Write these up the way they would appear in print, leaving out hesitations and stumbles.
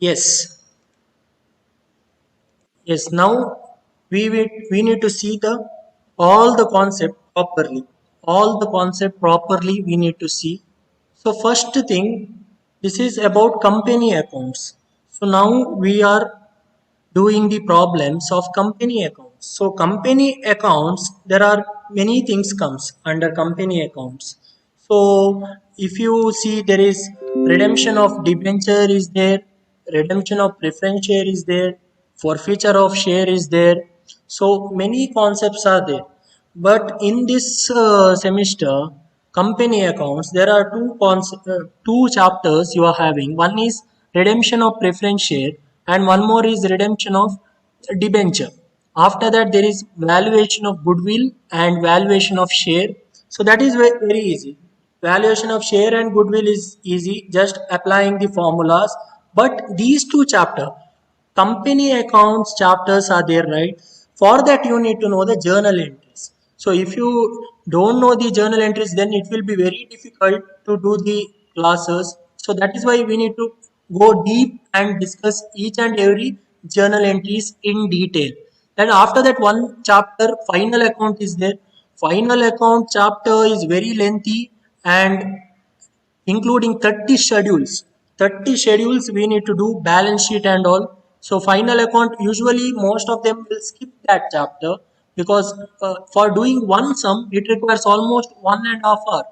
Yes, yes. Now we need to see the all the concept properly. All the concept properly we need to see. So first thing, this is about company accounts. So now we are doing the problems of company accounts. So company accounts, there are many things comes under company accounts. So if you see, there is redemption of debenture is there, redemption of preference share is there, forfeiture of share is there. So many concepts are there. But in this semester, company accounts, there are two chapters you are having. One is redemption of preference share, and one more is redemption of debenture. After that, there is valuation of goodwill and valuation of share. So that is very easy. Valuation of share and goodwill is easy, just applying the formulas. But these two chapters, company accounts chapters are there, right? For that, you need to know the journal entries. So if you don't know the journal entries, then it will be very difficult to do the classes. So that is why we need to go deep and discuss each and every journal entries in detail. Then after that, one chapter final account is there. Final account chapter is very lengthy and including 30 schedules. 30 schedules we need to do balance sheet and all. So final account, usually most of them will skip that chapter because for doing one sum it requires almost 1.5 hour.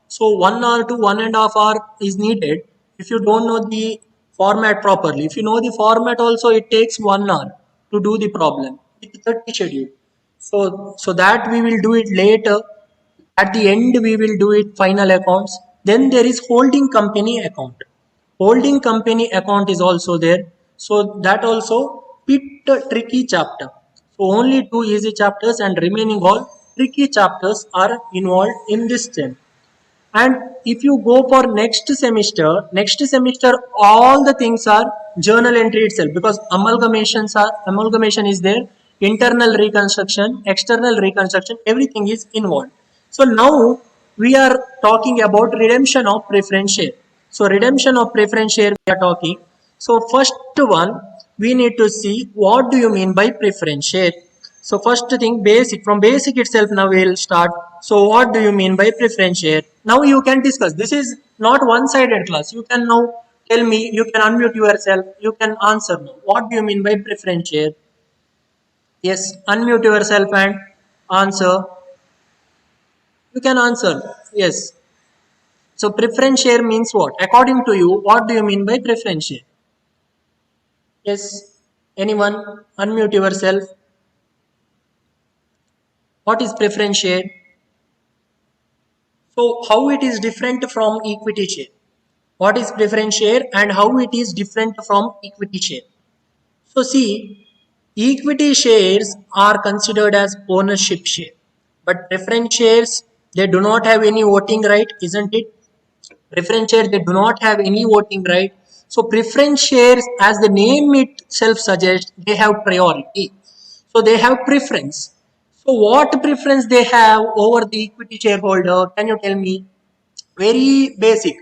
So 1 hour to 1.5 hour is needed. If you don't know the format properly, if you know the format also, it takes 1 hour to do the problem with 30 schedule. So that we will do it later. At the end we will do it final accounts. Then there is holding company account. Holding company account is also there. So that also bit tricky chapter. So only two easy chapters and remaining all tricky chapters are involved in this term. And if you go for next semester all the things are journal entry itself, because amalgamation is there, internal reconstruction, external reconstruction, everything is involved. So now we are talking about redemption of preference share. So redemption of preference share we are talking. So first one, we need to see what do you mean by preference share. So first thing, basic. From basic itself now we'll start. So what do you mean by preference share? Now you can discuss. This is not one-sided class. You can now tell me, you can unmute yourself, you can answer now. What do you mean by preference share? Yes, unmute yourself and answer. You can answer. Yes. So preference share means what? According to you, what do you mean by preference share? Yes. Anyone? Unmute yourself. What is preference share? So how it is different from equity share? What is preference share and how it is different from equity share? So see, equity shares are considered as ownership share, but preference shares, they do not have any voting right, isn't it? Preference shares, they do not have any voting right. So preference shares, as the name itself suggests, they have priority. So they have preference. So what preference they have over the equity shareholder? Can you tell me? Very basic.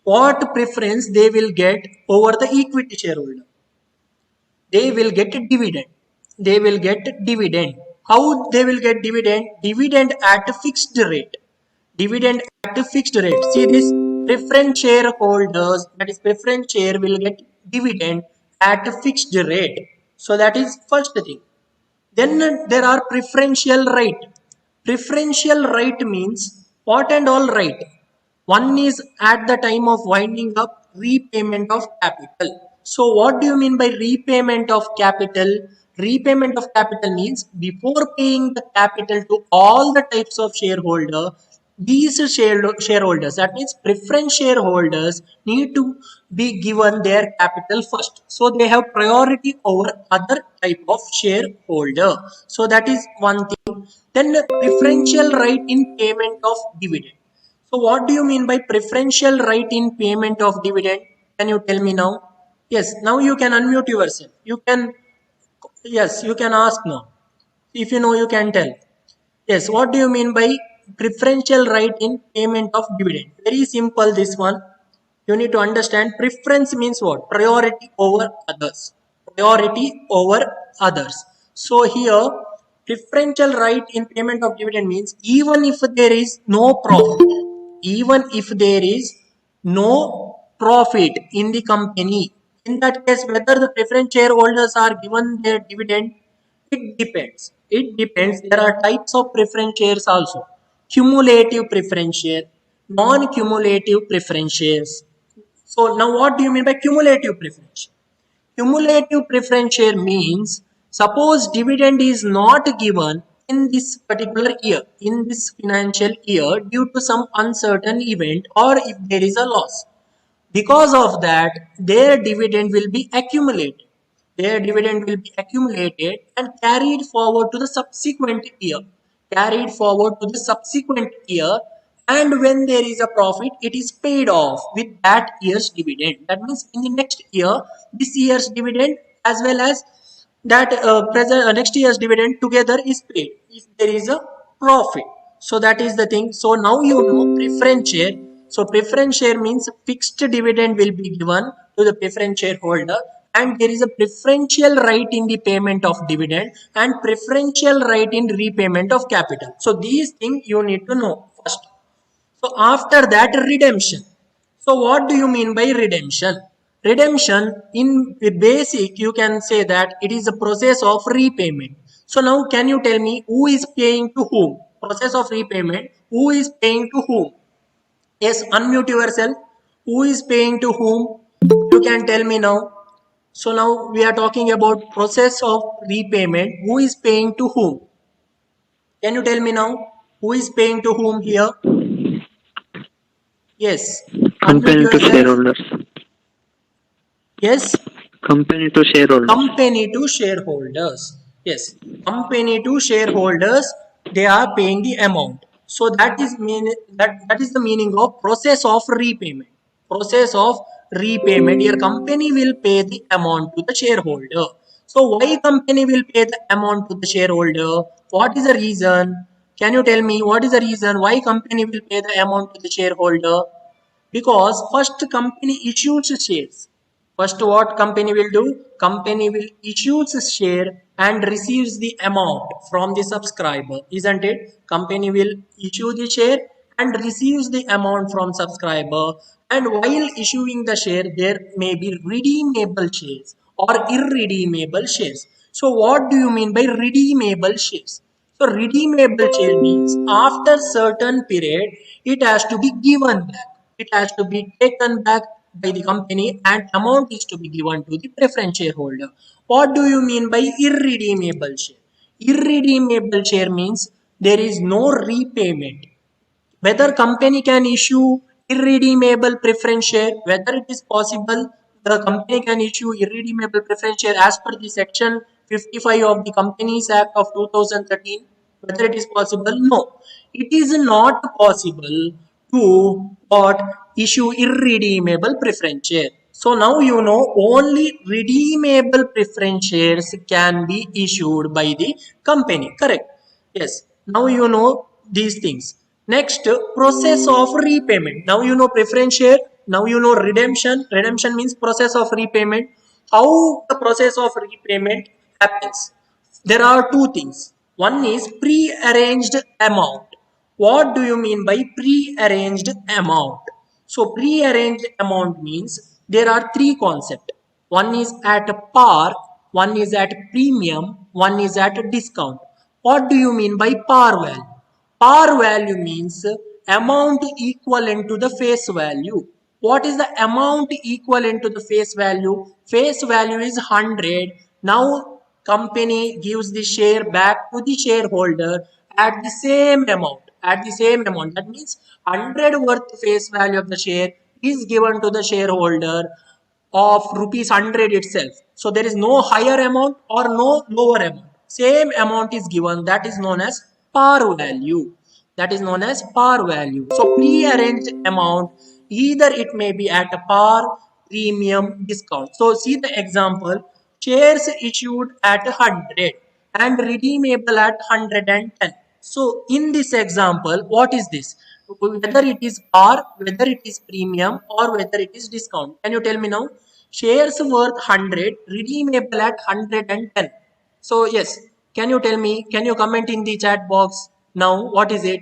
What preference they will get over the equity shareholder? They will get a dividend. They will get dividend. How they will get dividend? Dividend at a fixed rate. Dividend at a fixed rate. See this, preference shareholders, that is preference share, will get dividend at a fixed rate. So that is first thing. Then there are preferential right. Preferential right means what and all right. One is at the time of winding up repayment of capital. So what do you mean by repayment of capital? Repayment of capital means before paying the capital to all the types of shareholder, these shareholders, that means preference shareholders, need to be given their capital first. So they have priority over other type of shareholder. So that is one thing. Then preferential right in payment of dividend. So what do you mean by preferential right in payment of dividend? Can you tell me now? Yes, now you can unmute yourself. You can, yes, you can ask now. If you know, you can tell. Yes, what do you mean by preferential right in payment of dividend? Very simple this one. You need to understand preference means what? Priority over others. Priority over others. So here, preferential right in payment of dividend means even if there is no profit, even if there is no profit in the company, in that case, whether the preference shareholders are given their dividend, it depends. It depends. There are types of preference shares also. Cumulative preference share, non-cumulative preference shares. So now what do you mean by cumulative preference? Cumulative preference share means suppose dividend is not given in this particular year, in this financial year due to some uncertain event or if there is a loss. Because of that, their dividend will be accumulated. Their dividend will be accumulated and carried forward to the subsequent year. Carried forward to the subsequent year, and when there is a profit, it is paid off with that year's dividend. That means in the next year, this year's dividend as well as that present next year's dividend together is paid if there is a profit. So that is the thing. So now you know preference share. So preference share means fixed dividend will be given to the preference shareholder, and there is a preferential right in the payment of dividend and preferential right in repayment of capital. So these things you need to know first. So after that, redemption. So what do you mean by redemption? Redemption in basic, you can say that it is a process of repayment. So now can you tell me who is paying to whom? Process of repayment. Who is paying to whom? Yes, unmute yourself. Who is paying to whom? You can tell me now. So now we are talking about process of repayment. Who is paying to whom? Can you tell me now? Who is paying to whom here? Yes. Unmute Company to yourself. shareholders. Yes. Company to shareholders. Company to shareholders. Yes. Company to shareholders, they are paying the amount. So that is the meaning of process of repayment. Process of repayment. Your company will pay the amount to the shareholder. So why company will pay the amount to the shareholder? What is the reason? Can you tell me what is the reason why company will pay the amount to the shareholder? Because first company issues shares. First what company will do? Company will issues share and receives the amount from the subscriber, isn't it? Company will issue the share and receives the amount from subscriber, and while issuing the share there may be redeemable shares or irredeemable shares. So what do you mean by redeemable shares? So redeemable share means after certain period it has to be given back. It has to be taken back by the company and amount is to be given to the preference shareholder. What do you mean by irredeemable share? Irredeemable share means there is no repayment. Whether company can issue irredeemable preference share, whether it is possible the company can issue irredeemable preference share as per the section 55 of the Companies Act of 2013, whether it is possible? No, it is not possible to what issue irredeemable preference share. So now you know only redeemable preference shares can be issued by the company, correct? Yes, now you know these things. Next, process of repayment. Now you know preference share. Now you know redemption. Redemption means process of repayment. How the process of repayment happens? There are two things. One is pre-arranged amount. What do you mean by pre-arranged amount? So pre-arranged amount means there are three concepts. One is at par, one is at premium, one is at discount. What do you mean by par value? Par value means amount equivalent to the face value. What is the amount equivalent to the face value? Face value is 100. Now company gives the share back to the shareholder at the same amount. At the same amount. That means 100 worth face value of the share is given to the shareholder of rupees 100 itself. So there is no higher amount or no lower amount. Same amount is given. That is known as par value. That is known as par value. So pre-arranged amount, either it may be at a par, premium, discount. So see the example. Shares issued at 100 and redeemable at 110. So in this example, what is this? whether it is par, whether it is premium, or whether it is discount. Can you tell me now? Shares worth 100, redeemable at 110. So yes, can you tell me? Can you comment in the chat box now? What is it?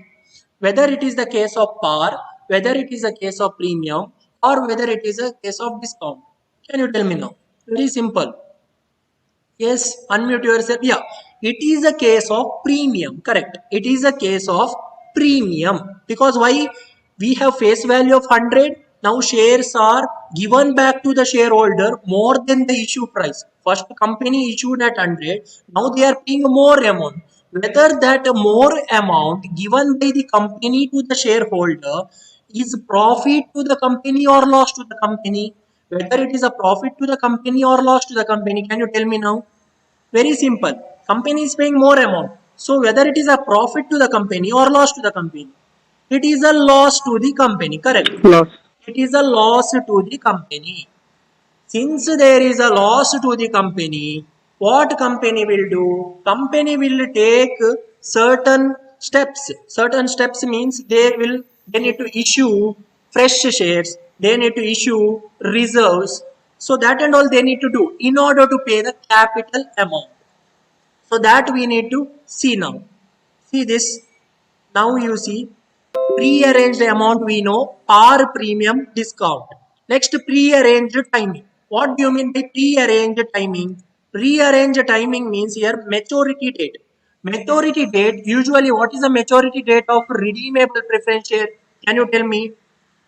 Whether it is the case of par, whether it is a case of premium, or whether it is a case of discount. Can you tell me now? Very simple. Yes, unmute yourself. Yeah, it is a case of premium. Correct. It is a case of premium. Because why? We have face value of 100. Now shares are given back to the shareholder more than the issue price. First company issued at 100. Now they are paying more amount. Whether that more amount given by the company to the shareholder is profit to the company or loss to the company, whether it is a profit to the company or loss to the company, can you tell me now? Very simple. Company is paying more amount. So whether it is a profit to the company or loss to the company, it is a loss to the company. Correct. Loss. It is a loss to the company. Since there is a loss to the company, what company will do? Company will take certain steps. Certain steps means they need to issue fresh shares, they need to issue reserves. So that and all they need to do in order to pay the capital amount. So that we need to see now. See this. Now you see pre-arranged amount we know, par premium discount. Next, pre-arranged timing. What do you mean by pre-arranged timing? Pre-arranged timing means here maturity date. Maturity date, usually what is the maturity date of redeemable preference share? Can you tell me?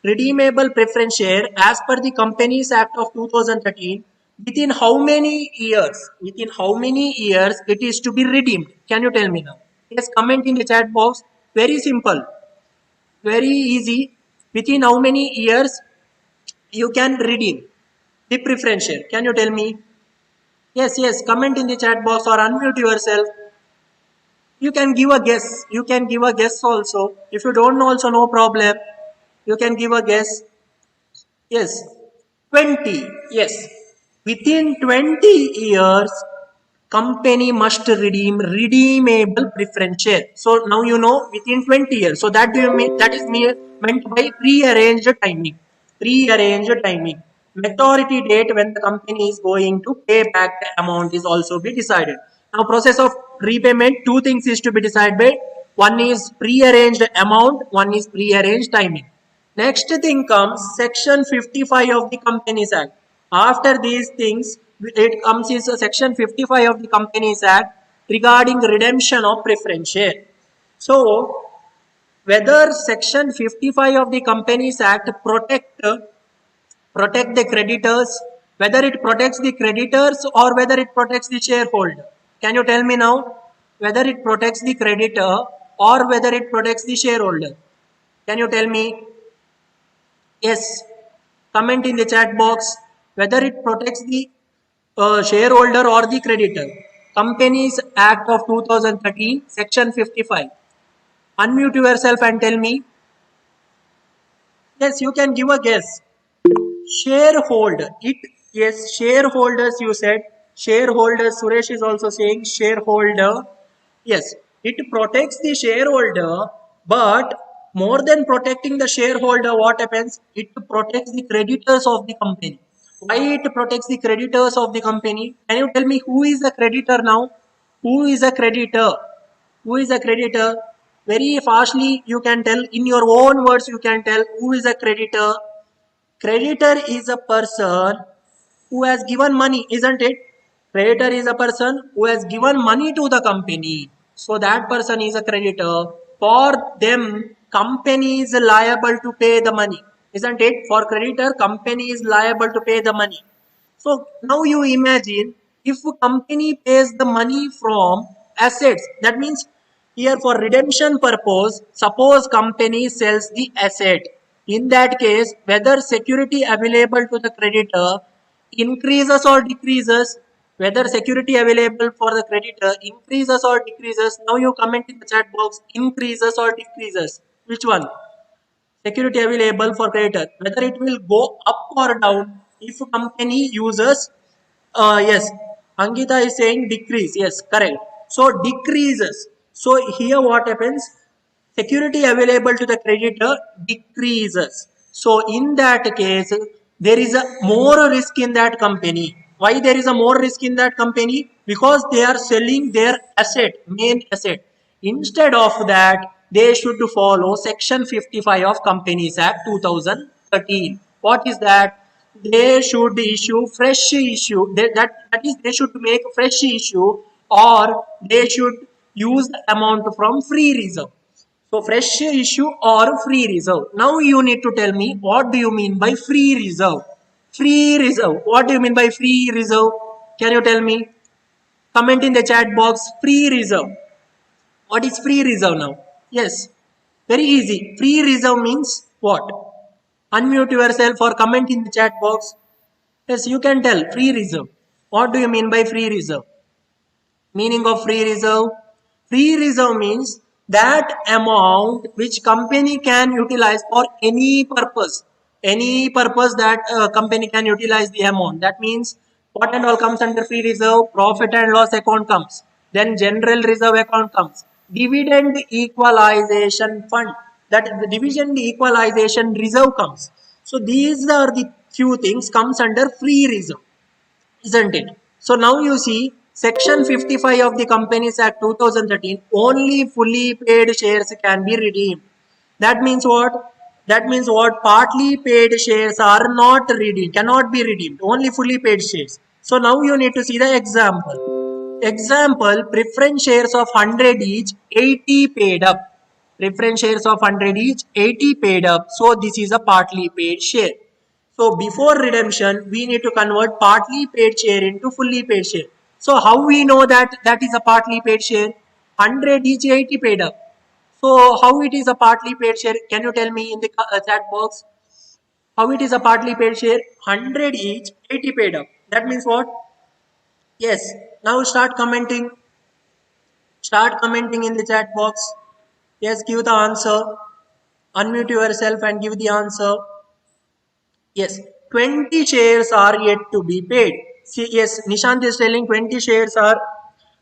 Redeemable preference share as per the Companies Act of 2013, within how many years? Within how many years it is to be redeemed? Can you tell me now? Yes, comment in the chat box. Very simple. Very easy. Within how many years you can redeem the preference share? Can you tell me? Yes, yes. Comment in the chat box or unmute yourself. You can give a guess. You can give a guess also. If you don't know also, no problem. You can give a guess. Yes. 20. Yes. Within 20 years, company must redeem redeemable preference share. So now you know within 20 years. So that do you mean that is meant by pre-arranged timing. Pre-arranged timing. Maturity date when the company is going to pay back the amount is also be decided. Now process of repayment, two things is to be decided by. One is pre-arranged amount, one is pre-arranged timing. Next thing comes section 55 of the Companies Act. After these things, it comes is section 55 of the Companies Act regarding redemption of preference share. So, whether section 55 of the Companies Act protect the creditors, whether it protects the creditors or whether it protects the shareholder. Can you tell me now? Whether it protects the creditor or whether it protects the shareholder. Can you tell me? Yes, comment in the chat box whether it protects the shareholder or the creditor. Companies Act of 2013, Section 55. Unmute yourself and tell me. Yes, you can give a guess. Shareholder. It yes, shareholders. You said shareholders. Suresh is also saying shareholder. Yes, it protects the shareholder, but more than protecting the shareholder, what happens? It protects the creditors of the company. Why it protects the creditors of the company? Can you tell me who is the creditor now? Who is a creditor? Who is a creditor? Very fastly you can tell in your own words. You can tell who is a creditor. Creditor is a person who has given money, isn't it? Creditor is a person who has given money to the company. So that person is a creditor. For them, company is liable to pay the money, isn't it? For creditor, company is liable to pay the money. So now you imagine if a company pays the money from assets, that means here for redemption purpose, suppose company sells the asset. In that case, whether security available to the creditor increases or decreases, whether security available for the creditor increases or decreases. Now you comment in the chat box, increases or decreases. Which one? Security available for creditor, whether it will go up or down if company uses yes, Angita is saying decrease. Yes, correct. So decreases. So here what happens? security available to the creditor decreases. So in that case, there is a more risk in that company. Why there is a more risk in that company? Because they are selling their asset, main asset. Instead of that, they should follow Section 55 of Companies Act 2013. What is that? They should issue fresh issue. That is, they should make fresh issue, or they should use the amount from free reserve. So fresh issue or free reserve. Now you need to tell me, what do you mean by free reserve? Free reserve. What do you mean by free reserve? Can you tell me? Comment in the chat box. Free reserve. What is free reserve now? Yes. Very easy. Free reserve means what? Unmute yourself or comment in the chat box. Yes, you can tell. Free reserve. What do you mean by free reserve? Meaning of free reserve? Free reserve means that amount which company can utilize for any purpose. Any purpose that company can utilize the amount. That means what and all comes under free reserve? Profit and loss account comes. Then general reserve account comes. Dividend equalization fund. That the dividend equalization reserve comes. So these are the few things comes under free reserve, isn't it? So now you see Section 55 of the Companies Act 2013, only fully paid shares can be redeemed. That means what? That means what? Partly paid shares are not redeemed, cannot be redeemed, only fully paid shares. So now you need to see the example. Example, preference shares of 100 each, 80 paid up. Preference shares of 100 each, 80 paid up. So this is a partly paid share. So before redemption, we need to convert partly paid share into fully paid share. So how we know that that is a partly paid share? 100 each, 80 paid up. So how it is a partly paid share? Can you tell me in the chat box? How it is a partly paid share? 100 each, 80 paid up. That means what? Yes. Now start commenting. Start commenting in the chat box. Yes, give the answer. Unmute yourself and give the answer. Yes, 20 shares are yet to be paid. See, yes, Nishant is telling 20 shares are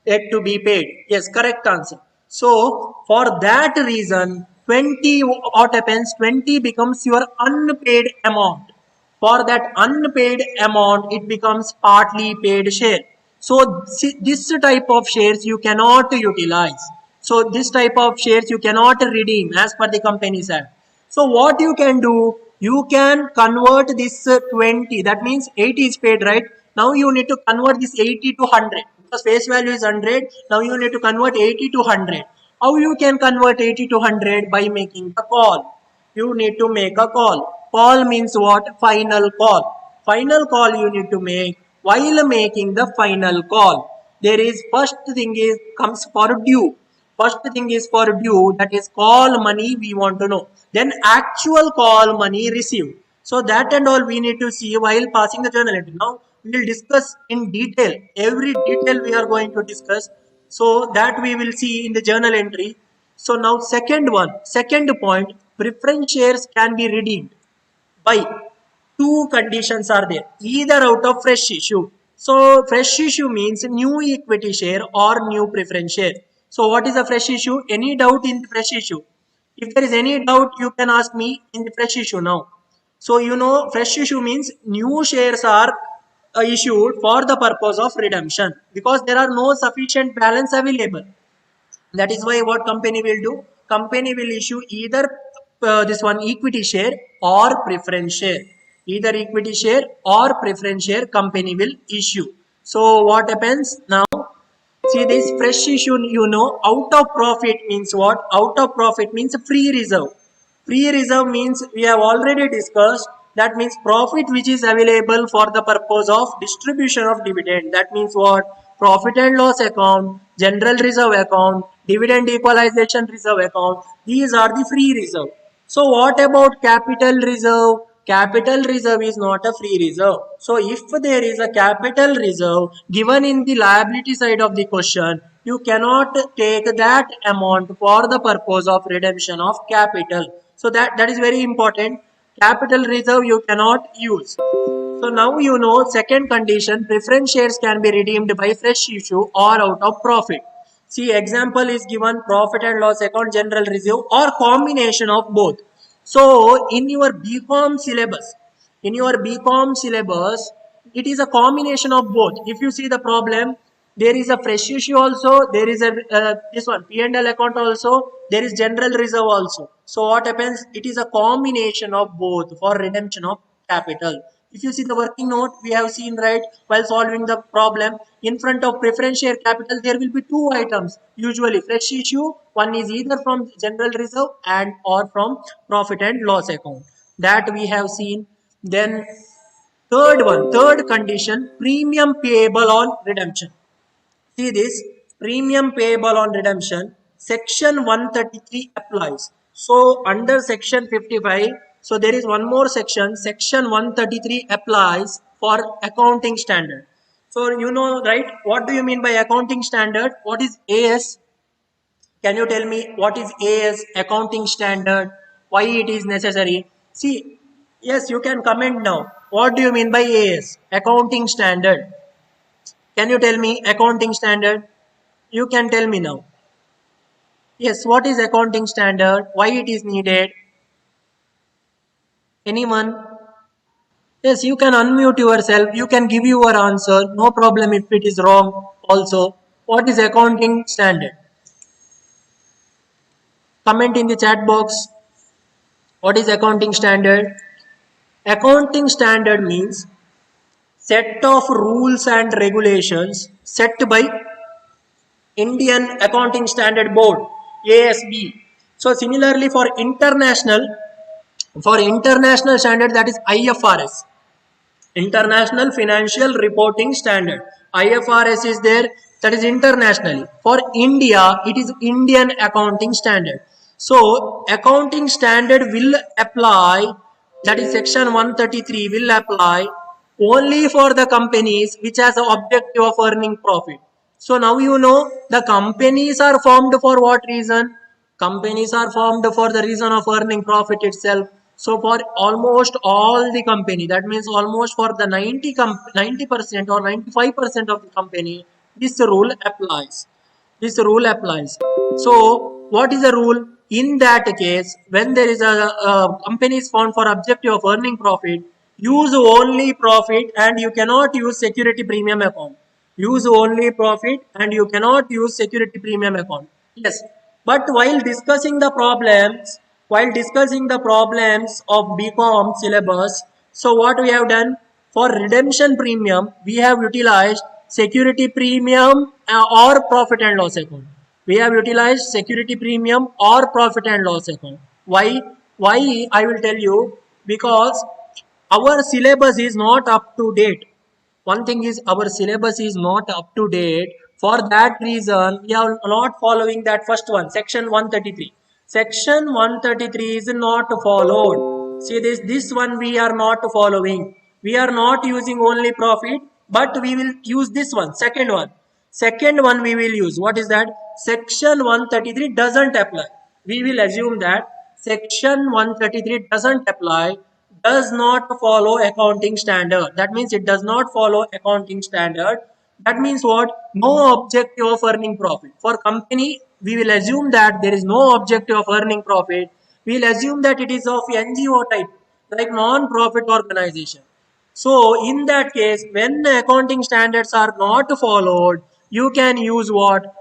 yet to be paid. Yes, correct answer. So, for that reason, 20, what happens? 20 becomes your unpaid amount. For that unpaid amount, it becomes partly paid share. So, this type of shares you cannot utilize. So, this type of shares you cannot redeem as per the Companies Act. So what you can do, you can convert this 20, that means 80 is paid, right? Now you need to convert this 80 to 100 because face value is 100. Now you need to convert 80 to 100. How you can convert 80 to 100? By making a call. You need to make a call. Call means what? Final call. Final call you need to make. While making the final call, there is first thing is comes for due. First thing is for due, that is call money we want to know. Then actual call money received. So that and all we need to see while passing the journal entry. Now we will discuss in detail. Every detail we are going to discuss. So that we will see in the journal entry. So now second point, preference shares can be redeemed by two conditions are there, either out of fresh issue. So fresh issue means new equity share or new preference share. So what is a fresh issue? Any doubt in the fresh issue? If there is any doubt, you can ask me in the fresh issue now. So you know fresh issue means new shares are issued for the purpose of redemption because there are no sufficient balance available. That is why what company will do? Company will issue either this one equity share or preference share. Either equity share or preference share company will issue. So what happens now? See this fresh issue, you know, out of profit means what? Out of profit means free reserve. Free reserve means we have already discussed. That means profit which is available for the purpose of distribution of dividend. That means what? Profit and loss account, general reserve account, dividend equalization reserve account. These are the free reserve. So what about capital reserve? Capital reserve is not a free reserve. So if there is a capital reserve given in the liability side of the question, you cannot take that amount for the purpose of redemption of capital. So that is very important. Capital reserve you cannot use. So now you know second condition, preference shares can be redeemed by fresh issue or out of profit. See, example is given profit and loss account, general reserve, or combination of both. So in your BCom syllabus, it is a combination of both. If you see the problem, there is a fresh issue also, there is a this one P&L account also, there is general reserve also. So what happens? It is a combination of both for redemption of capital. If you see the working note, we have seen, right, while solving the problem, in front of preference share capital, there will be two items. Usually fresh issue, one is either from general reserve and or from profit and loss account. That we have seen. Then third condition, premium payable on redemption. See this, premium payable on redemption, section 133 applies. So under section 55, so there is one more section, section 133 applies for accounting standard. So you know, right, what do you mean by accounting standard? What is AS? Can you tell me what is AS, accounting standard? Why it is necessary? See, yes, you can comment now. What do you mean by AS, accounting standard? Can you tell me accounting standard? You can tell me now. Yes, what is accounting standard? Why it is needed? Anyone? Yes, you can unmute yourself. You can give your answer. No problem if it is wrong also. What is accounting standard? Comment in the chat box. What is accounting standard? Accounting standard means set of rules and regulations set by Indian Accounting Standard Board, ASB. So similarly for international standard, that is IFRS, International Financial Reporting Standard. IFRS is there, that is internationally. For India, it is Indian Accounting Standard. So accounting standard will apply, that is section 133 will apply only for the companies which has the objective of earning profit. So now you know the companies are formed for what reason? Companies are formed for the reason of earning profit itself. So for almost all the company, that means almost for the 90% or 95% of the company, this rule applies. This rule applies. So what is the rule? In that case, when there is a company is found for objective of earning profit, use only profit and you cannot use security premium account. Use only profit and you cannot use security premium account. Yes, but while discussing the problems of BCom syllabus, so what we have done, for redemption premium, we have utilized security premium or profit and loss account. We have utilized security premium or profit and loss account. Why? Why? I will tell you, because our syllabus is not up to date. One thing is, our syllabus is not up to date. For that reason, we are not following that first one, section 133. Section 133 is not followed. See this one we are not following. We are not using only profit, but we will use this one, second one. Second one we will use. What is that? Section 133 doesn't apply. We will assume that section 133 doesn't apply, does not follow accounting standard. That means it does not follow accounting standard. That means what? No objective of earning profit. For company, we will assume that there is no objective of earning profit. We will assume that it is of NGO type, like non-profit organization. So in that case, when accounting standards are not followed, you can use what?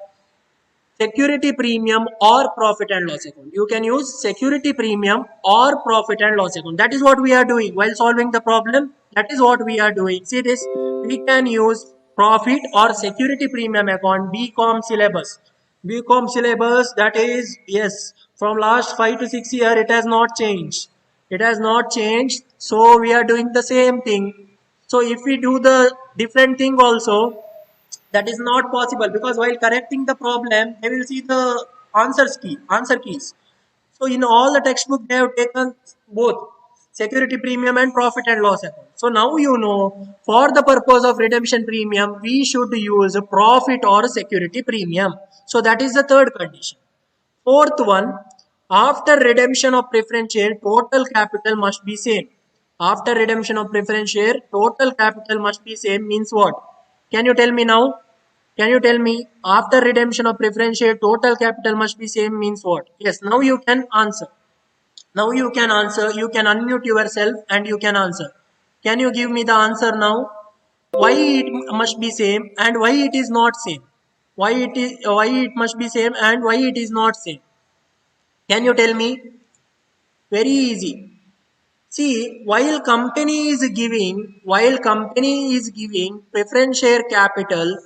Security premium or profit and loss account. You can use security premium or profit and loss account. That is what we are doing while solving the problem. That is what we are doing. See this, we can use profit or security premium account, BCom syllabus. BCom syllabus, that is, yes, from last 5 to 6 years, it has not changed. It has not changed. So we are doing the same thing. So if we do the different thing also, that is not possible, because while correcting the problem they will see the answer keys. So in all the textbook they have taken both security premium and profit and loss account. So now you know, for the purpose of redemption premium we should use profit or security premium. So that is the third condition. Fourth one, after redemption of preference share, total capital must be same. After redemption of preference share, total capital must be same means what? Can you tell me now? Can you tell me after redemption of preference share total capital must be same means what? Yes, now you can answer. Now you can answer. You can unmute yourself and you can answer. Can you give me the answer now? Why it must be same and why it is not same? Why it must be same and why it is not same? Can you tell me? Very easy. See, while company is giving preference share capital,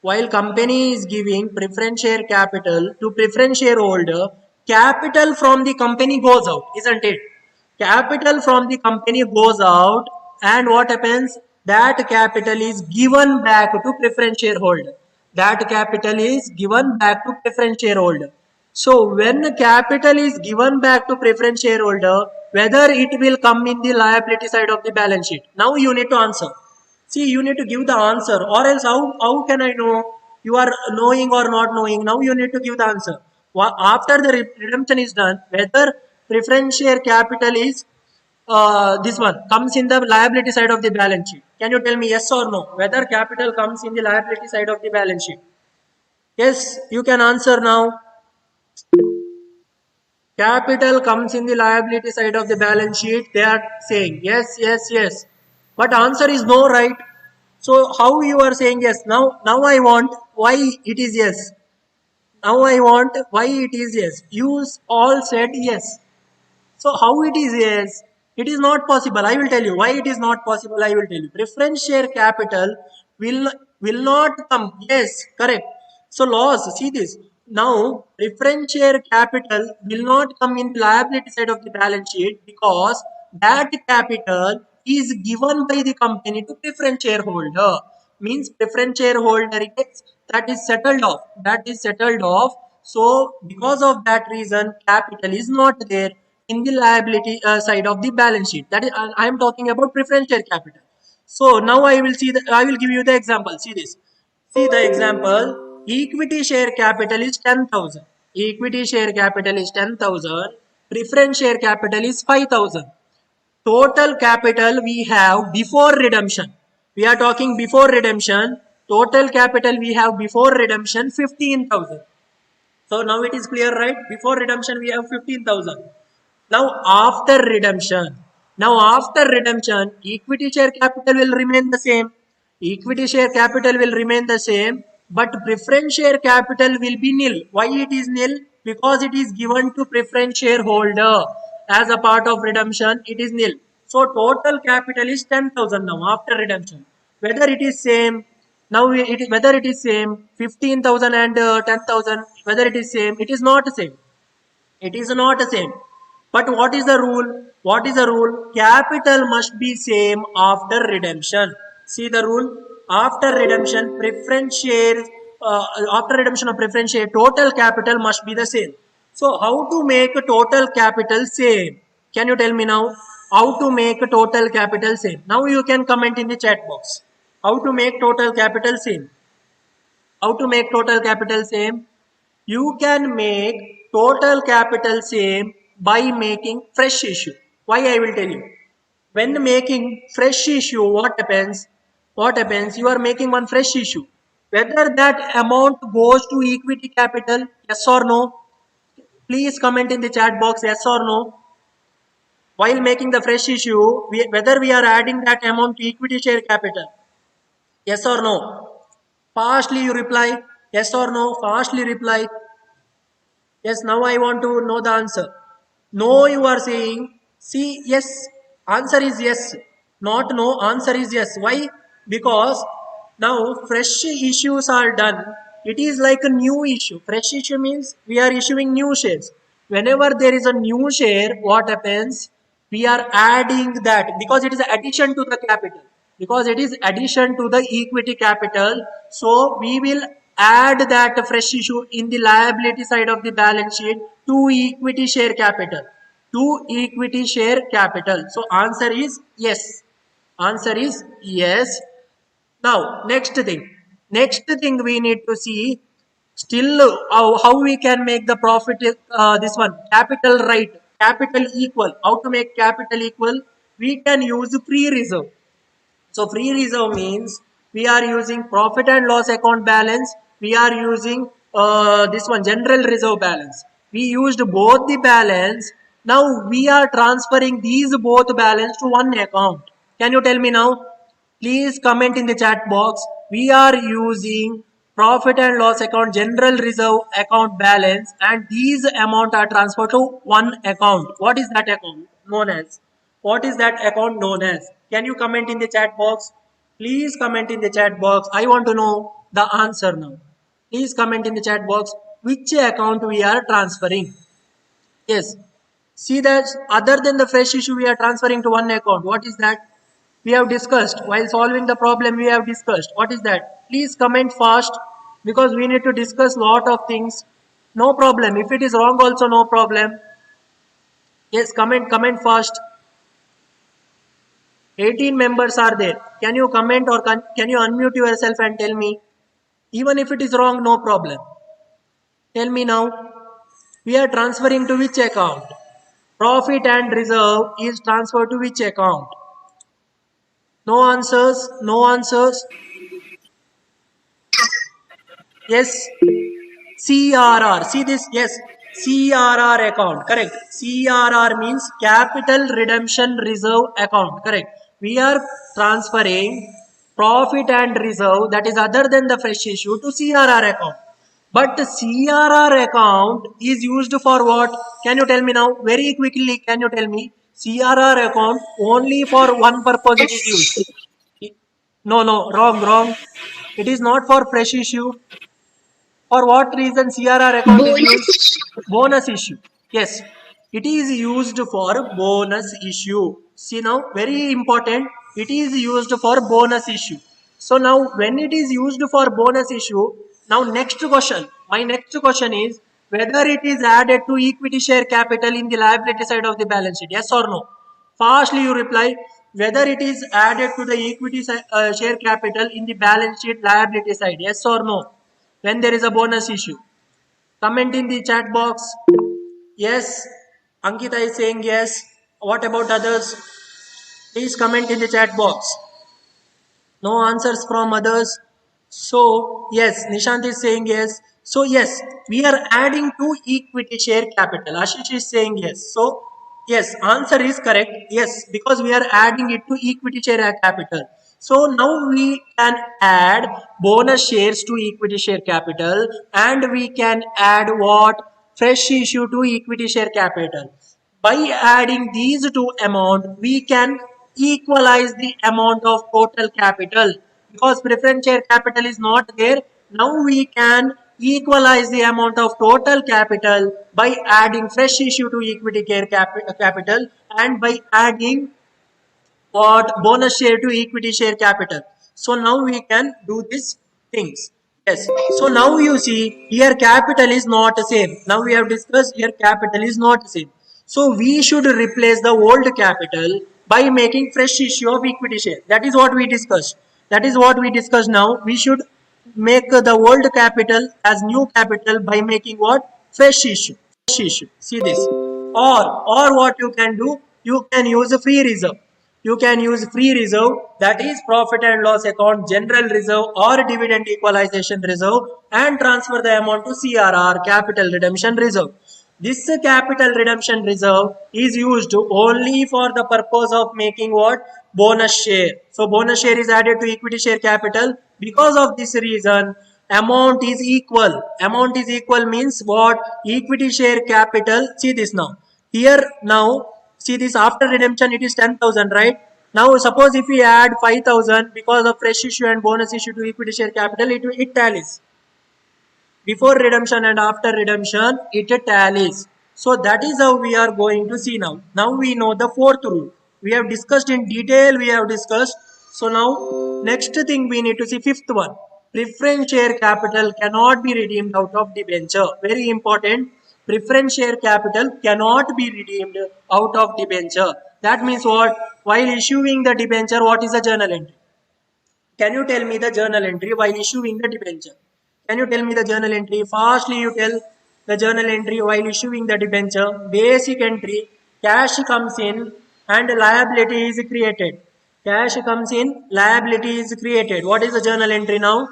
while company is giving preference share capital to preference shareholder, capital from the company goes out, isn't it? Capital from the company goes out, and what happens? That capital is given back to preference shareholder. That capital is given back to preference shareholder. So when capital is given back to preference shareholder, whether it will come in the liability side of the balance sheet. Now you need to answer. See, you need to give the answer, or else how can I know you are knowing or not knowing? Now you need to give the answer. After the redemption is done, whether preference share capital is this one comes in the liability side of the balance sheet. Can you tell me yes or no? Whether capital comes in the liability side of the balance sheet. Yes, you can answer now. Capital comes in the liability side of the balance sheet. They are saying yes, yes, yes. But answer is no, right? So how you are saying yes? Now I want why it is yes. Now I want why it is yes. You all said yes. So how it is yes? It is not possible. I will tell you why it is not possible. I will tell you. Preference share capital will will not come. Yes, correct. So loss. See this. Now preference share capital will not come in liability side of the balance sheet because that capital is given by the company to preference shareholder. Means preference shareholder gets that is settled off. That is settled off. So because of that reason, capital is not there in the liability side of the balance sheet. That is, I am talking about preference share capital. So now I will give you the example. See this. See the example. Equity share capital is 10,000. Equity share capital is 10,000. Preference share capital is 5,000. Total capital we have before redemption. We are talking before redemption. Total capital we have before redemption 15,000. So now it is clear, right? Before redemption we have 15,000. Now after redemption, equity share capital will remain the same. Equity share capital will remain the same, but preference share capital will be nil. Why it is nil? Because it is given to preference shareholder as a part of redemption. It is nil. So total capital is 10,000 now after redemption. Whether it is same now whether it is same 15,000 and 10,000 whether it is same, it is not same. It is not the same. But what is the rule? What is the rule? Capital must be same after redemption. See the rule? After redemption, preference share, after redemption of preference share, total capital must be the same. So how to make a total capital same? Can you tell me now? How to make a total capital same? Now you can comment in the chat box. How to make total capital same? How to make total capital same? You can make total capital same by making fresh issue. Why I will tell you. When making fresh issue, what happens? What happens? You are making one fresh issue. Whether that amount goes to equity capital, yes or no? Please comment in the chat box, yes or no. While making the fresh issue, whether we are adding that amount to equity share capital, yes or no? Fastly you reply, yes or no. Fastly reply. Yes, now I want to know the answer. No, you are saying. See, yes. Answer is yes. Not no. Answer is yes. Why? Because now fresh issues are done. It is like a new issue. Fresh issue means we are issuing new shares. Whenever there is a new share, what happens? We are adding that because it is addition to the capital. Because it is addition to the equity capital. So we will add that fresh issue in the liability side of the balance sheet to equity share capital. To equity share capital. So answer is yes. Answer is yes. Now next thing we need to see still how we can make the profit this one capital right capital equal. How to make capital equal? We can use free reserve. So free reserve means We are using profit and loss account balance. We are using this one, general reserve balance. We used both the balance. Now we are transferring these both balance to one account. Can you tell me now? Please comment in the chat box. We are using profit and loss account, general reserve account balance, and these amount are transferred to one account. What is that account known as? What is that account known as? Can you comment in the chat box? Please comment in the chat box. I want to know the answer now. Please comment in the chat box which account we are transferring. Yes. See that other than the fresh issue, we are transferring to one account. What is that? We have discussed while solving the problem. We have discussed. What is that? Please comment fast because we need to discuss lot of things. No problem. If it is wrong, also no problem. Yes, comment fast. 18 members are there. Can you comment or can you unmute yourself and tell me? Even if it is wrong, no problem. Tell me now. We are transferring to which account? Profit and reserve is transferred to which account? No answers. No answers. Yes. CRR. See this? Yes. CRR account. Correct. CRR means Capital Redemption Reserve account. Correct. We are transferring profit and reserve, that is other than the fresh issue, to CRR account. But the CRR account is used for what? Can you tell me now? Very quickly, can you tell me? CRR account only for one purpose it is used. No, no, wrong. It is not for fresh issue. For what reason CRR account is used? Bonus issue. Yes, it is used for bonus issue. See now, very important. It is used for bonus issue. So now, when it is used for bonus issue, now next question. My next question is whether it is added to equity share capital in the liability side of the balance sheet. Yes or no? Fastly you reply whether it is added to the equity share capital in the balance sheet liability side. Yes or no? When there is a bonus issue. Comment in the chat box. Yes. Ankita is saying yes. What about others? Please comment in the chat box. No answers from others. So, yes, Nishant is saying yes. So, yes, we are adding to equity share capital. Ashish is saying yes. So, yes, answer is correct. Yes, because we are adding it to equity share capital. So, now we can add bonus shares to equity share capital and we can add what? Fresh issue to equity share capital. By adding these two amount, we can equalize the amount of total capital. Because preference share capital is not there, now we can equalize the amount of total capital by adding fresh issue to equity share capital and by adding what bonus share to equity share capital. So now we can do these things. Yes. So now you see here capital is not same. Now we have discussed here capital is not same. So we should replace the old capital by making fresh issue of equity share. That is what we discussed. That is what we discussed now. We should make the old capital as new capital by making what? Fresh issue. Fresh issue. See this. Or what you can do, you can use a free reserve. You can use free reserve, that is profit and loss account, general reserve or dividend equalization reserve, and transfer the amount to CRR, capital redemption reserve. This capital redemption reserve is used only for the purpose of making what? Bonus share. So bonus share is added to equity share capital. Because of this reason, amount is equal. Amount is equal means what? Equity share capital. See this now. Here now, see this after redemption it is 10,000, right? Now suppose if we add 5,000 because of fresh issue and bonus issue to equity share capital, it tallies. Before redemption and after redemption, it tallies. So that is how we are going to see now. Now we know the fourth rule. We have discussed in detail, we have discussed. So now next thing we need to see fifth one. Preference share capital cannot be redeemed out of debenture. Very important. Preference share capital cannot be redeemed out of debenture. That means what? While issuing the debenture, what is the journal entry? Can you tell me the journal entry while issuing the debenture? Can you tell me the journal entry? Fastly you tell the journal entry while issuing the debenture. Basic entry, cash comes in and liability is created. Cash comes in, liability is created. What is the journal entry now?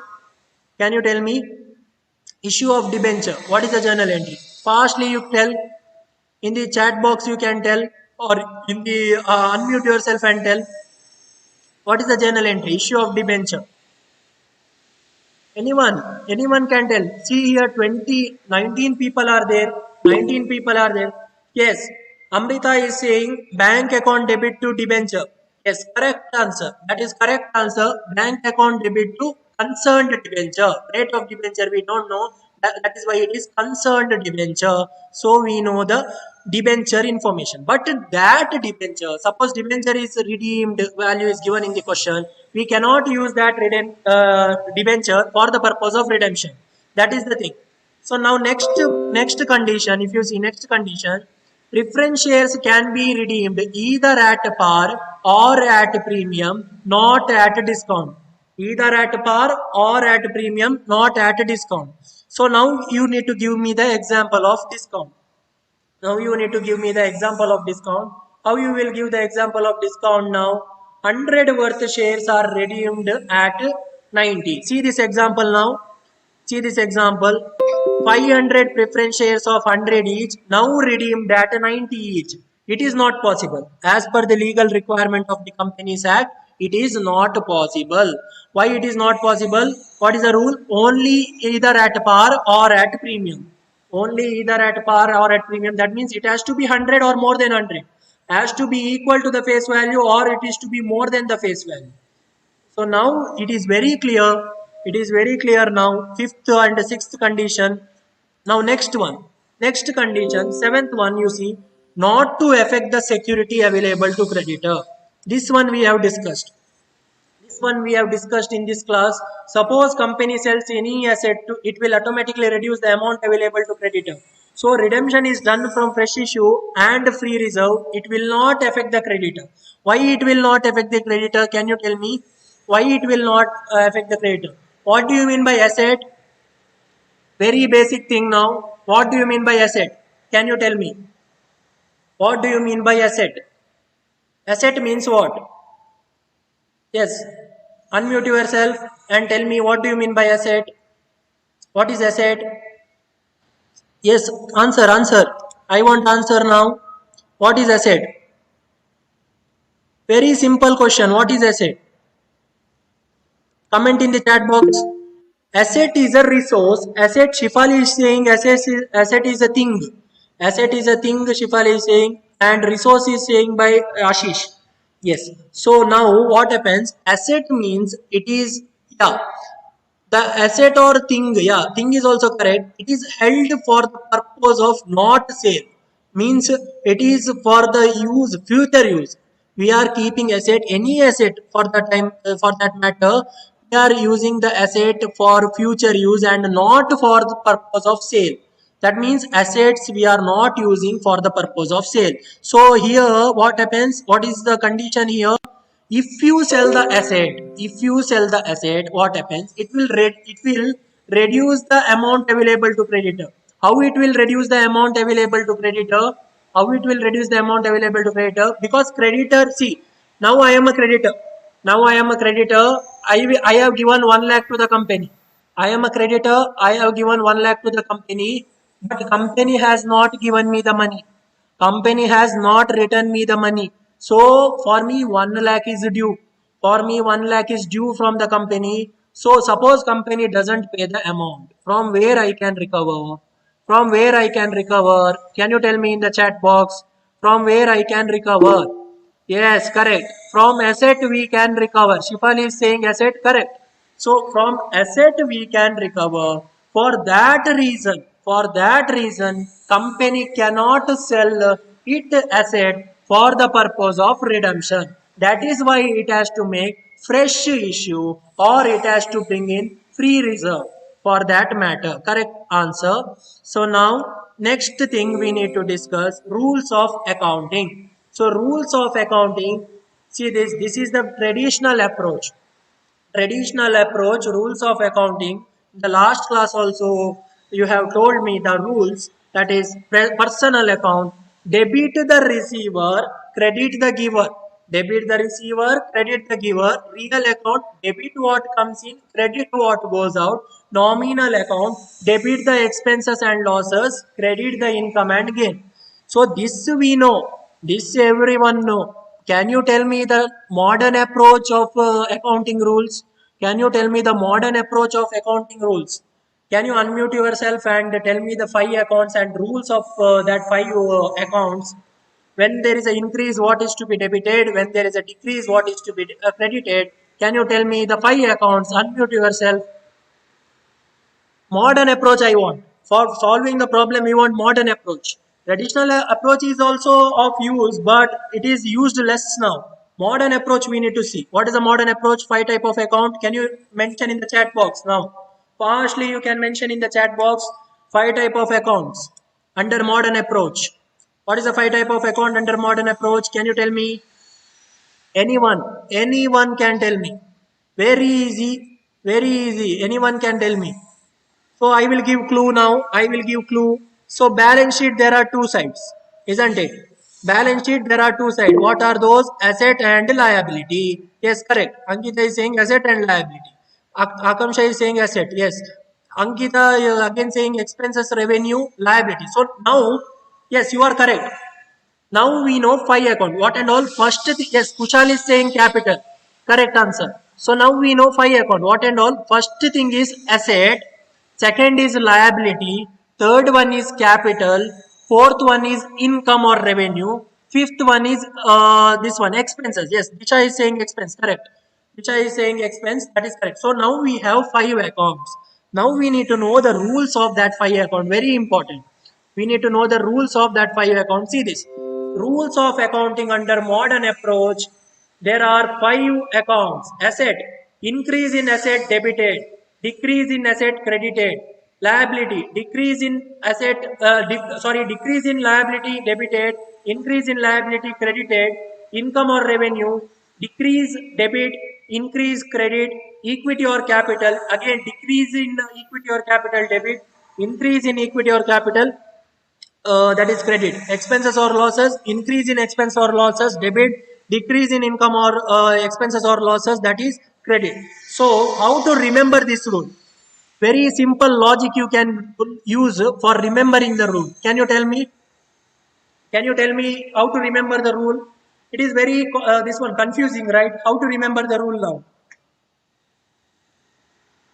Can you tell me? Issue of debenture. What is the journal entry? Fastly you tell. In the chat box you can tell, or in the unmute yourself and tell. What is the journal entry? Issue of debenture. Anyone can tell. See here, 20, 19 people are there. 19 people are there. Yes, Amrita is saying bank account debit to debenture. Yes, correct answer. That is correct answer. Bank account debit to concerned debenture. Rate of debenture we don't know. That is why it is concerned debenture. So we know the debenture information. But that debenture, suppose debenture is redeemed, value is given in the question, we cannot use that debenture for the purpose of redemption. That is the thing. So now next condition, if you see next condition, preference shares can be redeemed either at par or at premium, not at discount. Either at par or at premium, not at discount. So now you need to give me the example of discount. Now you need to give me the example of discount. How you will give the example of discount now? 100 worth shares are redeemed at 90. See this example now. See this example. 500 preference shares of 100 each now redeemed at 90 each. It is not possible. As per the legal requirement of the Companies Act, it is not possible. Why it is not possible? What is the rule? Only either at par or at premium. Only either at par or at premium. That means it has to be 100 or more than 100. Has to be equal to the face value or it is to be more than the face value. So now it is very clear. It is very clear now. Fifth and sixth condition. Now next one. Next condition. Seventh one you see. Not to affect the security available to creditor. This one we have discussed. This one we have discussed in this class. Suppose company sells any asset, it will automatically reduce the amount available to creditor. So redemption is done from fresh issue and free reserve. It will not affect the creditor. Why it will not affect the creditor? Can you tell me? Why it will not affect the creditor? What do you mean by asset? Very basic thing now. What do you mean by asset? Can you tell me? What do you mean by asset? Asset means what? Yes. Unmute yourself and tell me what do you mean by asset? What is asset? Yes, answer. I want answer now. What is asset? Very simple question. What is asset? Comment in the chat box. Asset is a resource. Asset, Shifali is saying asset is a thing. Asset is a thing, Shifali is saying, and resource is saying by Ashish. Yes. So now what happens? Asset means it is, yeah, the asset or thing, yeah, thing is also correct. It is held for the purpose of not sale. Means it is for the use, future use. We are keeping asset, any asset for the time, for that matter. We are using the asset for future use and not for the purpose of sale. That means assets we are not using for the purpose of sale. So here what happens? What is the condition here? If you sell the asset, what happens? It will reduce the amount available to creditor. How it will reduce the amount available to creditor? How it will reduce the amount available to creditor? Because creditor, see, now I am a creditor. Now I am a creditor. I have given 1 lakh to the company. I am a creditor. I have given 1 lakh to the company, but company has not given me the money. Company has not returned me the money. So for me 1 lakh is due. For me 1 lakh is due from the company. So suppose company doesn't pay the amount. From where I can recover? From where I can recover? Can you tell me in the chat box? From where I can recover? Yes, correct. From asset we can recover. Shifali is saying asset, correct. So from asset we can recover. For that reason, company cannot sell it asset for the purpose of redemption. That is why it has to make fresh issue or it has to bring in free reserve for that matter. Correct answer. So now next thing we need to discuss rules of accounting. So rules of accounting, see this is the traditional approach. Traditional approach, rules of accounting. In the last class also you have told me the rules, that is personal account, debit the receiver, credit the giver. debit the receiver, credit the giver. Real account, debit what comes in, credit what goes out. Nominal account, debit the expenses and losses, credit the income and gain. So this we know, this everyone know. Can you tell me the modern approach of accounting rules? Can you tell me the modern approach of accounting rules? Can you unmute yourself and tell me the five accounts and rules of that five accounts? When there is an increase, what is to be debited? When there is a decrease, what is to be credited? Can you tell me the five accounts? Unmute yourself. Modern approach I want. For solving the problem, we want modern approach. Traditional approach is also of use, but it is used less now. Modern approach we need to see. What is the modern approach? Five type of account. Can you mention in the chat box now? Partially you can mention in the chat box five type of accounts under modern approach. What is the five type of account under modern approach? Can you tell me? Anyone can tell me. Very easy, very easy. Anyone can tell me. So I will give clue now. I will give clue. So balance sheet there are two sides, isn't it? Balance sheet there are two sides. What are those? Asset and liability. Yes, correct. Ankita is saying asset and liability. Akamsha is saying asset. Yes. Ankita again saying expenses, revenue, liability. So now, yes, you are correct. Now we know five account. What and all? First, yes, Kushal is saying capital. Correct answer. So now we know five account. What and all? First thing is asset. Second is liability. Third one is capital. Fourth one is income or revenue. Fifth one is this one expenses. Yes, Disha is saying expense. Correct. Disha is saying expense. That is correct. So now we have five accounts. Now we need to know the rules of that five account. Very important. We need to know the rules of that five account. See this. Rules of accounting under modern approach. There are five accounts. Asset. Increase in asset debited. Decrease in asset credited. Liability. Decrease in asset, decrease in liability debited. Increase in liability credited. Income or revenue. Decrease debit. Increase credit. Equity or capital. Again, decrease in equity or capital debit. Increase in equity or capital, that is credit. Expenses or losses, increase in expense or losses, debit. Decrease in income or expenses or losses, that is credit. So how to remember this rule? Very simple logic you can use for remembering the rule. Can you tell me? Can you tell me how to remember the rule? It is very this one confusing, right? How to remember the rule now?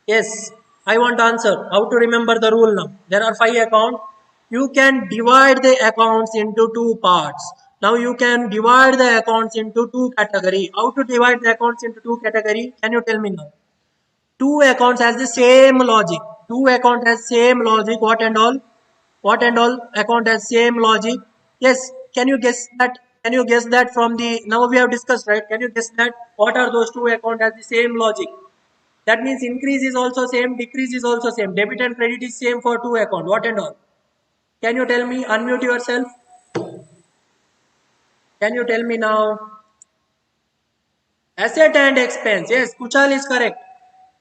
Yes, I want to answer. How to remember the rule now? There are five accounts. You can divide the accounts into two parts. Now you can divide the accounts into two category. How to divide the accounts into two category? Can you tell me now? Two accounts has the same logic. Two account has same logic. What and all? What and all account has same logic? Yes. Can you guess that? Can you guess that from the now we have discussed, right? Can you guess that? What are those two account has the same logic? That means increase is also same, decrease is also same. Debit and credit is same for two account. What and all? Can you tell me? Unmute yourself. Can you tell me now? Asset and expense. Yes, Kuchal is correct.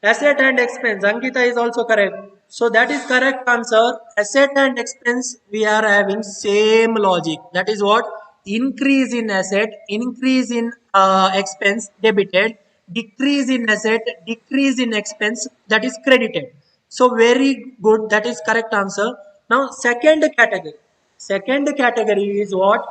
Asset and expense. Ankita is also correct. So that is correct answer. Asset and expense we are having same logic. That is what? Increase in asset, increase in expense debited, decrease in asset, decrease in expense that is credited. So very good. That is correct answer. Now second category. Second category is what?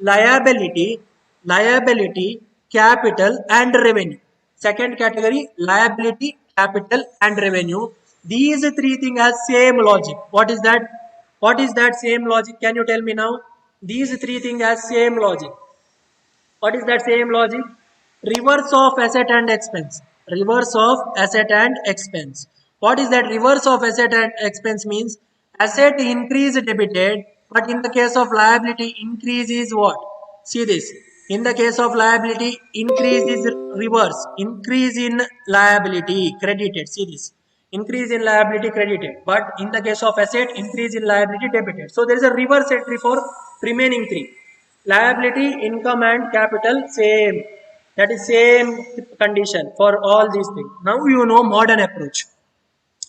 Liability, liability, capital and revenue. Second category, liability, capital and revenue. These three things have same logic. What is that? What is that same logic? Can you tell me now? These three things have same logic. What is that same logic? Reverse of asset and expense. Reverse of asset and expense. What is that reverse of asset and expense means? Asset increase debited, but in the case of liability, increase is what? See this. In the case of liability, increase is reverse. Increase in liability credited. See this. Increase in liability credited. But in the case of asset, increase in liability debited. So there is a reverse entry for remaining three. Liability, income and capital same. That is same condition for all these things. Now you know modern approach.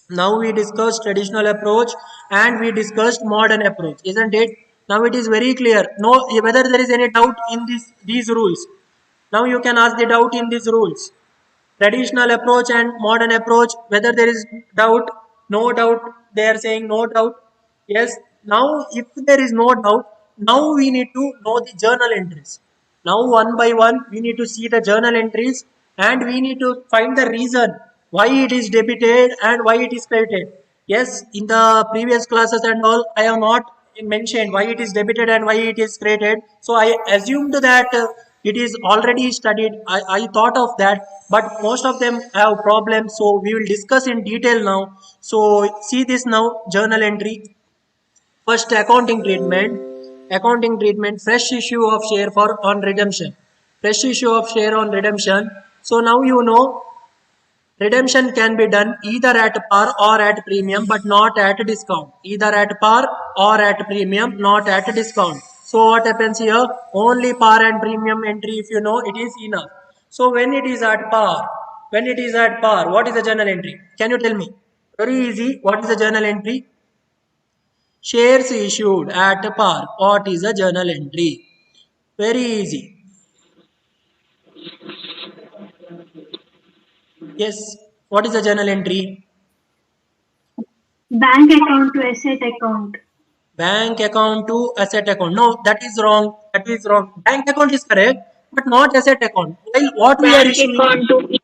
Now we discussed traditional approach and we discussed modern approach, isn't it? Now it is very clear. No, whether there is any doubt in these rules. Now you can ask the doubt in these rules. Traditional approach and modern approach, whether there is doubt, no doubt, they are saying no doubt. Yes, now if there is no doubt, now we need to know the journal entries. Now one by one, we need to see the journal entries and we need to find the reason why it is debited and why it is credited. Yes, in the previous classes and all, I have not mentioned why it is debited and why it is credited. So I assumed that it is already studied. I thought of that, but most of them have problems. So we will discuss in detail now. So see this now, journal entry. First, accounting treatment. Accounting treatment, fresh issue of share for on redemption. Fresh issue of share on redemption. So now you know redemption can be done either at par or at premium, but not at discount. Either at par or at premium, not at discount. So what happens here? Only par and premium entry, if you know, it is enough. So when it is at par, what is the journal entry? Can you tell me? Very easy. What is the journal entry? Shares issued at par. What is the journal entry? Very easy. Yes. What is the journal entry? Bank account to asset account. Bank account to asset account. No, that is wrong. That is wrong. Bank account is correct, but not asset account. While what we are Bank issuing, account to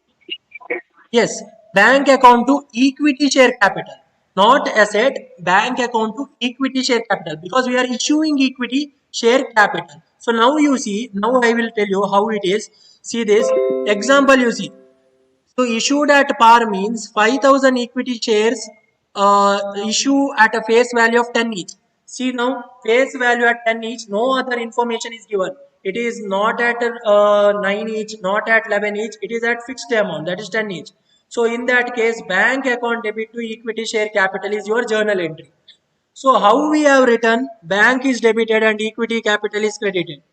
yes, bank account to equity share capital, not asset. Bank account to equity share capital, because we are issuing equity share capital. So now you see. Now I will tell you how it is. See this example. You see. So issued at par means 5,000 equity shares issue at a face value of 10 each. See now, face value at 10 each, no other information is given. It is not at 9 each, not at 11 each, it is at fixed amount, that is 10 each. So in that case, bank account debit to equity share capital is your journal entry. So how we have written bank is debited and equity capital is credited.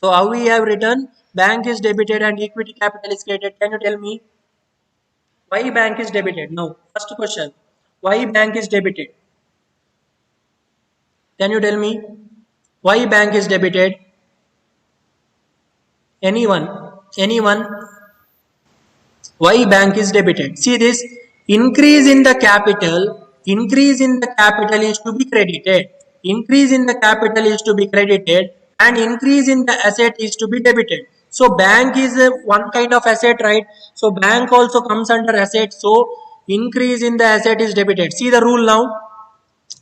So how we have written bank is debited and equity capital is credited. Can you tell me? Why bank is debited? Now, first question. Why bank is debited? Can you tell me? Why bank is debited? Anyone? Anyone? Why bank is debited? See this. Increase in the capital is to be credited. Increase in the capital is to be credited and increase in the asset is to be debited. So bank is one kind of asset, right? So bank also comes under asset. So increase in the asset is debited. See the rule now.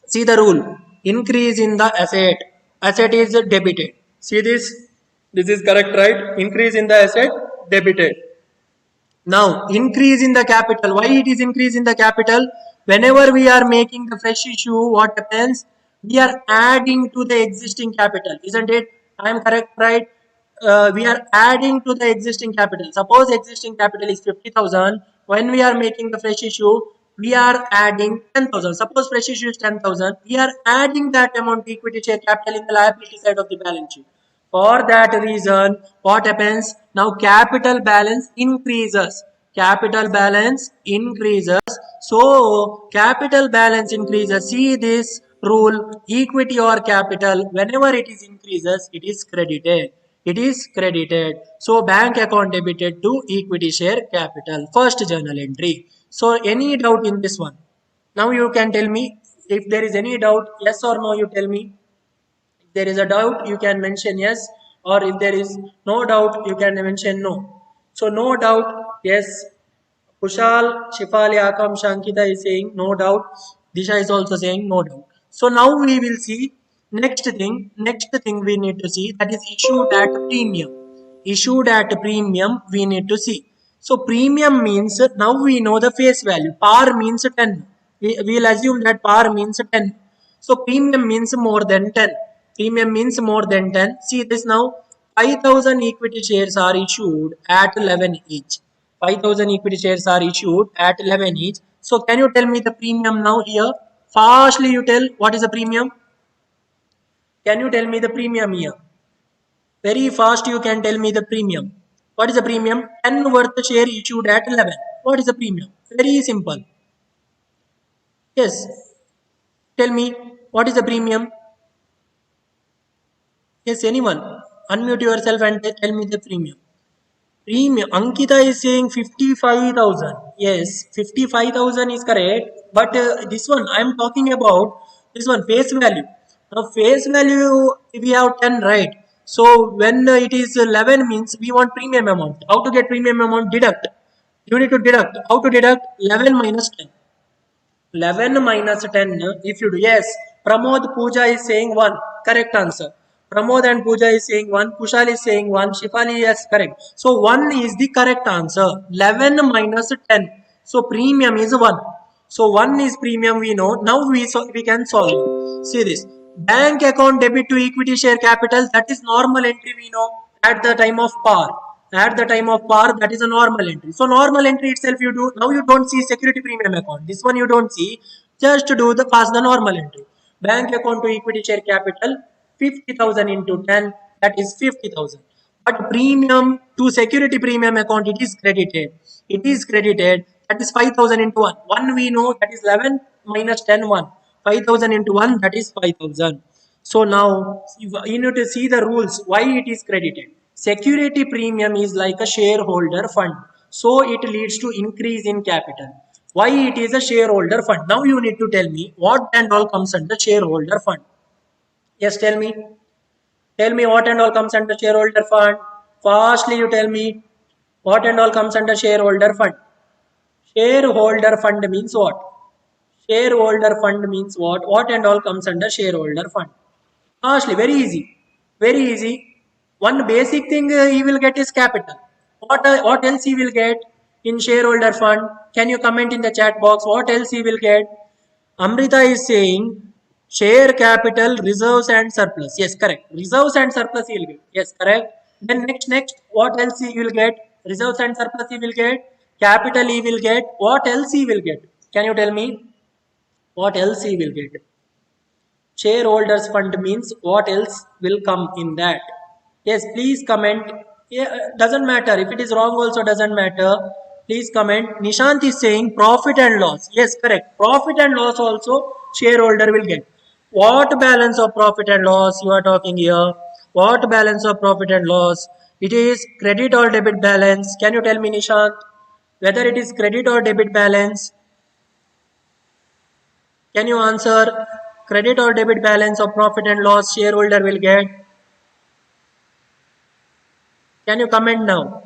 See the rule. Increase in the asset. Asset is debited. See this. This is correct, right? Increase in the asset, debited. Now, increase in the capital. Why it is increase in the capital? Whenever we are making the fresh issue, what happens? We are adding to the existing capital, isn't it? I am correct, right? We are adding to the existing capital. Suppose existing capital is 50,000. When we are making the fresh issue, we are adding 10,000. Suppose fresh issue is 10,000. We are adding that amount to equity share capital in the liability side of the balance sheet. For that reason, what happens? Now capital balance increases. Capital balance increases. So capital balance increases. See this rule, equity or capital, whenever it is increases, it is credited. It is credited. So bank account debited to equity share capital. First journal entry. So any doubt in this one? Now you can tell me if there is any doubt, yes or no, you tell me. If there is a doubt, you can mention yes, or if there is no doubt, you can mention no. So no doubt, yes. Kushal, Shifali, Akam, Shankita is saying no doubt. Disha is also saying no doubt. So now we will see next thing. Next thing we need to see, that is issued at premium. Issued at premium we need to see. So premium means now we know the face value. Par means 10. We will assume that par means 10. So premium means more than 10. Premium means more than 10. See this now. 5,000 equity shares are issued at 11 each. 5,000 equity shares are issued at 11 each. So can you tell me the premium now here? Fastly you tell what is the premium? Can you tell me the premium here? Very fast you can tell me the premium. What is the premium? 10 worth share issued at 11. What is the premium? Very simple. Yes. Tell me what is the premium? Yes, anyone. Unmute yourself and tell me the premium. Premium. Ankita is saying 55,000. Yes, 55,000 is correct. But this one, I am talking about this one, face value. Now, face value, we have 10, right? So, when it is 11 means we want premium amount. How to get premium amount? Deduct. You need to deduct. How to deduct? 11 minus 10. 11 minus 10, if you do, yes, Pramod Pooja is saying 1, correct answer. Pramod and Pooja is saying 1, Kushal is saying 1, Shifali, yes, correct. So 1 is the correct answer. 11 minus 10, so premium is 1. So 1 is premium, we know. Now we can solve it. See this, bank account debit to equity share capital, that is normal entry, we know, at the time of par. At the time of par, that is a normal entry. So normal entry itself you do. Now you don't see security premium account, this one you don't see. Just do the pass the normal entry. Bank account to equity share capital, 50,000 into 10, that is 50,000. But premium to security premium account, it is credited. It is credited, that is 5,000 into 1. 1 we know, that is 11 minus 10, 1. 5,000 into 1, that is 5,000. So now you need to see the rules why it is credited. Security premium is like a shareholder fund, so it leads to increase in capital. Why it is a shareholder fund? Now you need to tell me what and all comes under shareholder fund. Yes, tell me. Tell me what and all comes under shareholder fund. Fastly you tell me what and all comes under shareholder fund. Shareholder fund means what? Shareholder fund means what? What and all comes under shareholder fund? Fastly, very easy. Very easy. One basic thing he will get is capital. What else he will get in shareholder fund? Can you comment in the chat box? What else he will get? Amrita is saying share capital, reserves and surplus. Yes, correct. Reserves and surplus he will get. Yes, correct. Then next, what else he will get? Reserves and surplus he will get. Capital he will get. What else he will get? Can you tell me? What else he will get? Shareholders fund means what else will come in that? Yes, please comment. Yeah, doesn't matter if it is wrong, also doesn't matter. Please comment. Nishant is saying profit and loss. Yes, correct. Profit and loss also shareholder will get. What balance of profit and loss you are talking here? What balance of profit and loss? It is credit or debit balance. Can you tell me, Nishant, whether it is credit or debit balance? Can you answer? Credit or debit balance of profit and loss shareholder will get? Can you comment now?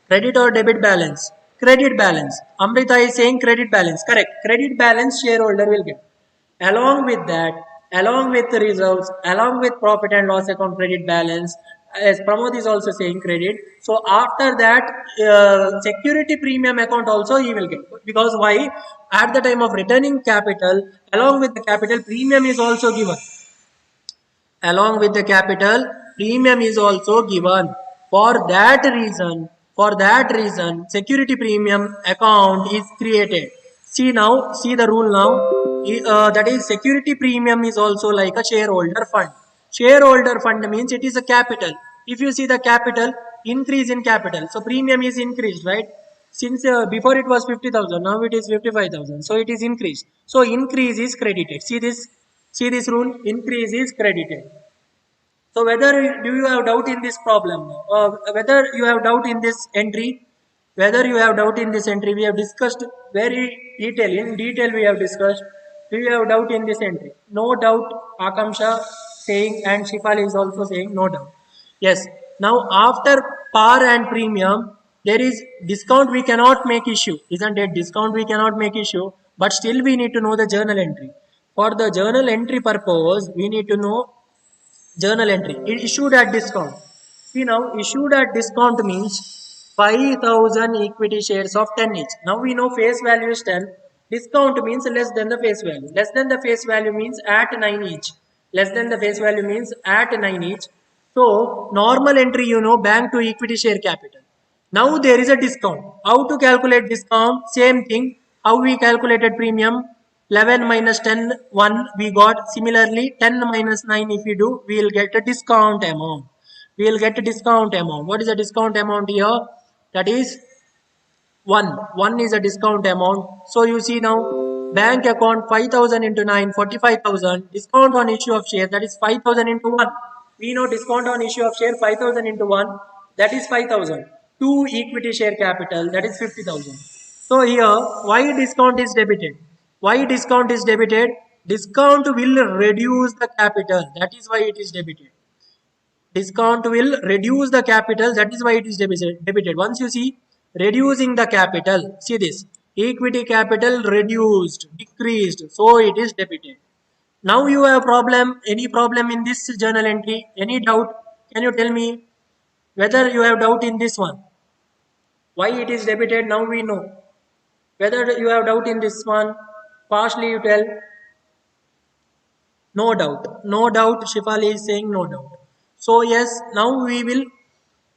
Credit or debit balance? Credit balance. Amrita is saying credit balance. Correct. Credit balance shareholder will get. Along with that, along with the reserves, along with profit and loss account credit balance, as Pramod is also saying credit. So after that, security premium account also he will get. Because why? At the time of returning capital, along with the capital, premium is also given. Along with the capital, premium is also given. For that reason, security premium account is created. See now, see the rule now. That is, security premium is also like a shareholder fund. Shareholder fund means it is a capital. If you see the capital, increase in capital. So premium is increased, right? Since before it was 50,000, now it is 55,000. So it is increased. So increase is credited. See this rule, increase is credited. So whether do you have doubt in this problem, whether you have doubt in this entry, whether you have doubt in this entry, we have discussed very in detail we have discussed. Do you have doubt in this entry? No doubt, Akamsha saying, and Shifali is also saying no doubt. Yes. Now after par and premium, there is discount we cannot make issue, isn't it? Discount we cannot make issue, but still we need to know the journal entry. For the journal entry purpose, we need to know journal entry. It issued at discount. See now, issued at discount means 5,000 equity shares of 10 each. Now we know face value is 10. Discount means less than the face value. Less than the face value means at 9 each. Less than the face value means at 9 each. So normal entry, you know, bank to equity share capital. Now there is a discount. How to calculate discount? Same thing. How we calculated premium? 11 minus 10, 1 we got. Similarly, 10 minus 9 if we do, we will get a discount amount. We will get a discount amount. What is the discount amount here? That is 1. 1 is a discount amount. So you see now, bank account 5,000 into 9, 45,000. Discount on issue of share, that is 5,000 into 1. We know discount on issue of share 5,000 into 1, that is 5,000. to equity share capital, that is 50,000. So here, why discount is debited? Why discount is debited? Discount will reduce the capital. That is why it is debited. Discount will reduce the capital. That is why it is debited. Once you see reducing the capital, see this. Equity capital reduced, decreased. So it is debited. Now you have problem. Any problem in this journal entry? Any doubt? Can you tell me whether you have doubt in this one? Why it is debited? Now we know. Whether you have doubt in this one, partially you tell. No doubt. No doubt. Shifali is saying no doubt. So yes, now we will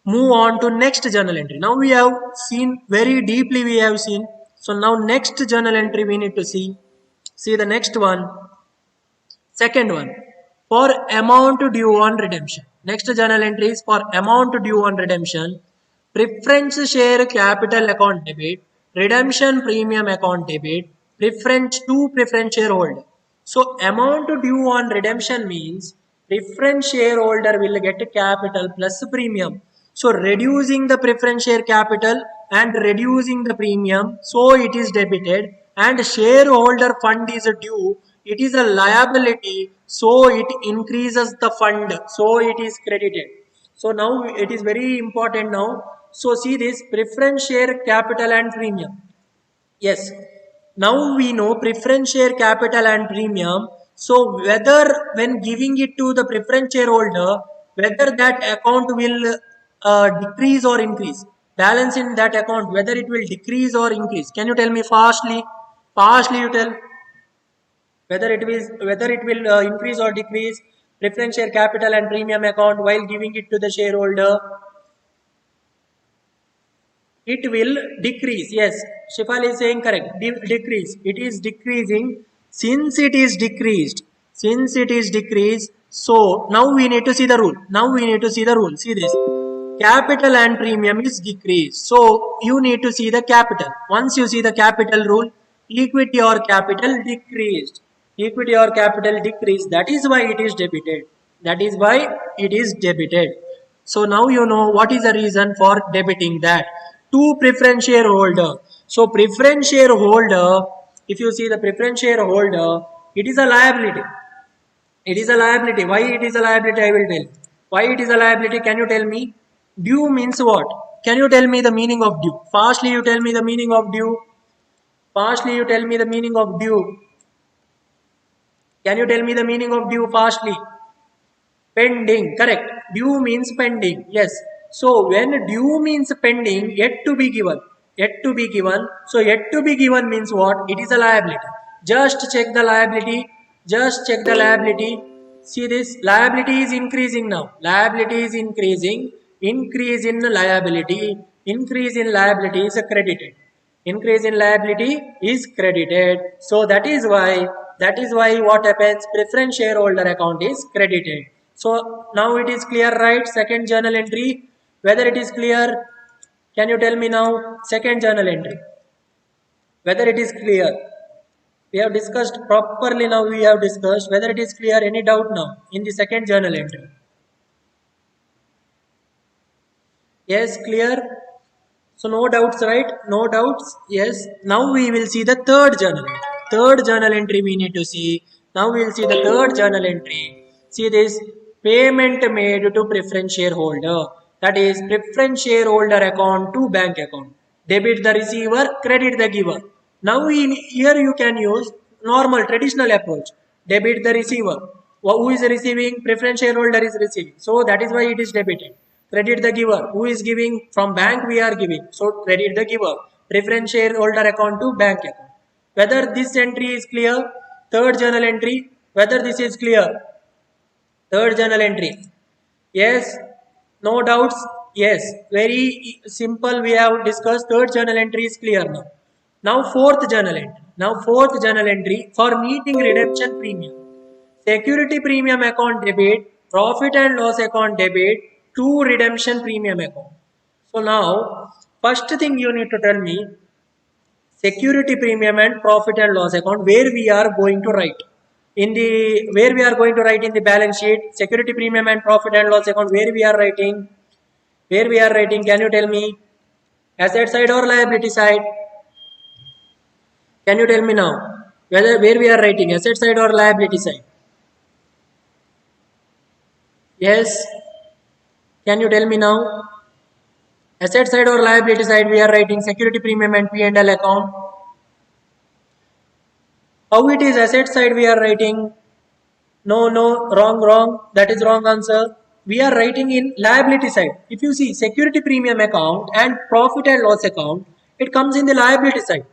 move on to next journal entry. Now we have seen very deeply we have seen. So now next journal entry we need to see. See the next one. Second one. For amount due on redemption. Next journal entry is for amount due on redemption. Preference share capital account debit. Redemption premium account debit. Preference to preference shareholder. So amount due on redemption means preference shareholder will get capital plus premium. So reducing the preference share capital and reducing the premium, so it is debited, and shareholder fund is due. It is a liability, so it increases the fund, so it is credited. So now it is very important now. So see this preference share capital and premium. Yes, now we know preference share capital and premium. So whether when giving it to the preference shareholder, whether that account will decrease or increase, balance in that account, whether it will decrease or increase. Can you tell me fastly? Fastly you tell whether it will increase or decrease preference share capital and premium account while giving it to the shareholder. It will decrease. Yes, Shifali is saying correct. Decrease. It is decreasing. Since it is decreased, so now we need to see the rule. See this. Capital and premium is decreased. So you need to see the capital. Once you see the capital rule, equity or capital decreased. Equity or capital decreased. That is why it is debited. So now you know what is the reason for debiting that. To preference shareholder. So preference shareholder, if you see the preference shareholder, it is a liability. It is a liability. Why it is a liability? I will tell. Why it is a liability? Can you tell me? Due means what? Can you tell me the meaning of due? Fastly you tell me the meaning of due. Fastly you tell me the meaning of due. Can you tell me the meaning of due fastly? Pending, correct. Due means pending. Yes. So when due means pending, yet to be given. So yet to be given means what? It is a liability. Just check the liability. See this. Liability is increasing now. Liability is increasing. Increase in liability. Increase in liability is credited. Increase in liability is credited. So that is why what happens? Preference shareholder account is credited. So now it is clear, right? Second journal entry. Whether it is clear, can you tell me now? Second journal entry. Whether it is clear. We have discussed properly now. We have discussed whether it is clear. Any doubt now in the second journal entry? Yes, clear. So no doubts, right? No doubts. Yes. Now we will see the third journal entry. Third journal entry we need to see. Now we will see the third journal entry. See this. Payment made to preference shareholder. That is preference shareholder account to bank account. Debit the receiver, credit the giver. Now here you can use normal traditional approach. Debit the receiver. Who is receiving? Preference shareholder is receiving. So that is why it is debited. Credit the giver. Who is giving? From bank we are giving. So credit the giver. Preference shareholder account to bank account. Whether this entry is clear? Third journal entry. Whether this is clear? Third journal entry. Yes. No doubts. Yes. Very simple. We have discussed. Third journal entry is clear now. Now fourth journal entry. For meeting redemption premium. Security premium account debit. Profit and loss account debit to redemption premium account. So now, first thing you need to tell me, security premium and profit and loss account, where we are going to write in the balance sheet, security premium and profit and loss account, where we are writing, can you tell me? Asset side or liability side? Can you tell me now where we are writing, asset side or liability side? Yes. Can you tell me now? Asset side or liability side we are writing security premium and P&L account. How it is asset side we are writing? No, wrong. That is wrong answer. We are writing in liability side. If you see security premium account and profit and loss account, it comes in the liability side.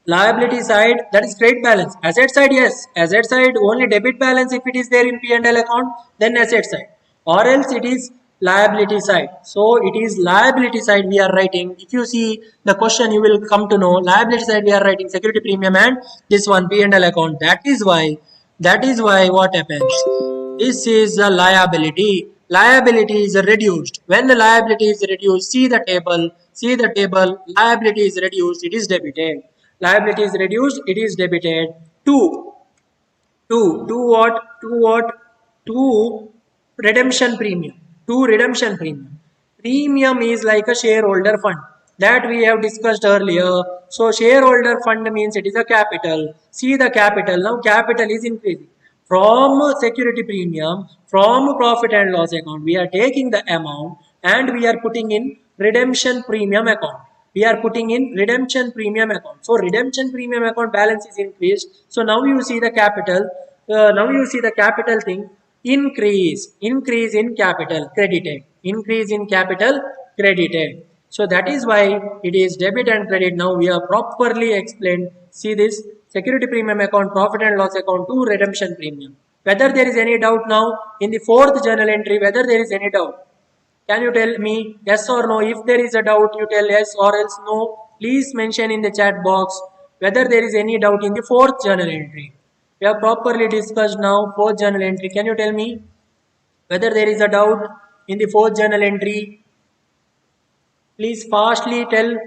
Liability side, that is credit balance. Asset side, yes. Asset side only debit balance if it is there in P&L account, then asset side. Or else it is liability side. So it is liability side we are writing. If you see the question, you will come to know liability side we are writing security premium and this one P&L account. That is why what happens? This is a liability. Liability is reduced. When the liability is reduced, see the table. Liability is reduced, it is debited. Liability is reduced, it is debited. To redemption premium. To redemption premium. Premium is like a shareholder fund that we have discussed earlier. So shareholder fund means it is a capital. See the capital. Now capital is increasing. From security premium, from profit and loss account, we are taking the amount and we are putting in redemption premium account. So redemption premium account balance is increased. So now you see the capital. Now you see the capital thing. Increase in capital credited. So that is why it is debit and credit. Now we are properly explained. See this security premium account, profit and loss account to redemption premium. Whether there is any doubt now in the fourth journal entry, whether there is any doubt? Can you tell me yes or no? If there is a doubt, you tell yes or else no. Please mention in the chat box whether there is any doubt in the fourth journal entry. We have properly discussed now fourth journal entry. Can you tell me whether there is a doubt in the fourth journal entry? Please fastly tell.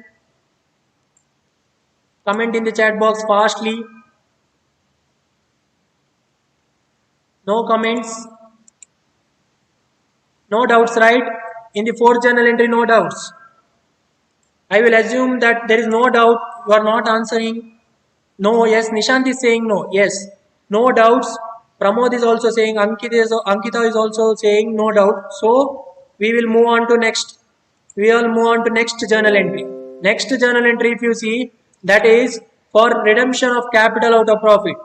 Comment in the chat box fastly. No comments. No doubts, right? In the fourth journal entry, no doubts. I will assume that there is no doubt. You are not answering. No, yes. Nishant is saying no. Yes. No doubts. Pramod is also saying. Ankita is also saying no doubt. So we will move on to next. We will move on to next journal entry. Next journal entry, if you see, that is for redemption of capital out of profit.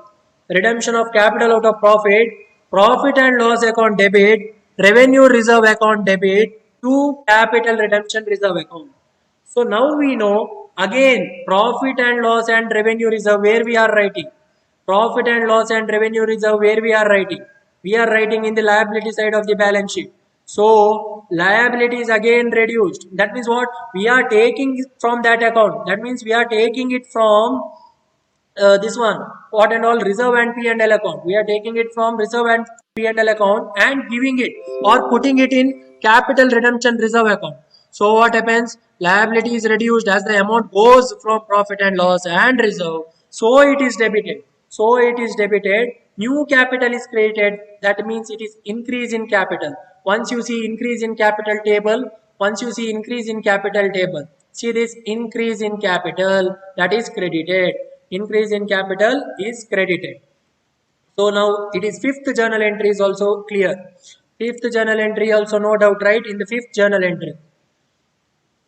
Redemption of capital out of profit. Profit and loss account debit. Revenue reserve account debit to capital redemption reserve account. So now we know again profit and loss and revenue reserve where we are writing. Profit and loss and revenue reserve where we are writing. We are writing in the liability side of the balance sheet. So liability is again reduced. That means what? We are taking it from that account. That means we are taking it from this one what and all reserve and P&L account. We are taking it from reserve and P&L account and giving it or putting it in capital redemption reserve account. So what happens? Liability is reduced as the amount goes from profit and loss and reserve. So it is debited. New capital is created. That means it is increase in capital. Once you see increase in capital table, see this increase in capital, that is credited. Increase in capital is credited. So now it is fifth journal entry is also clear. Fifth journal entry also no doubt, right? In the fifth journal entry.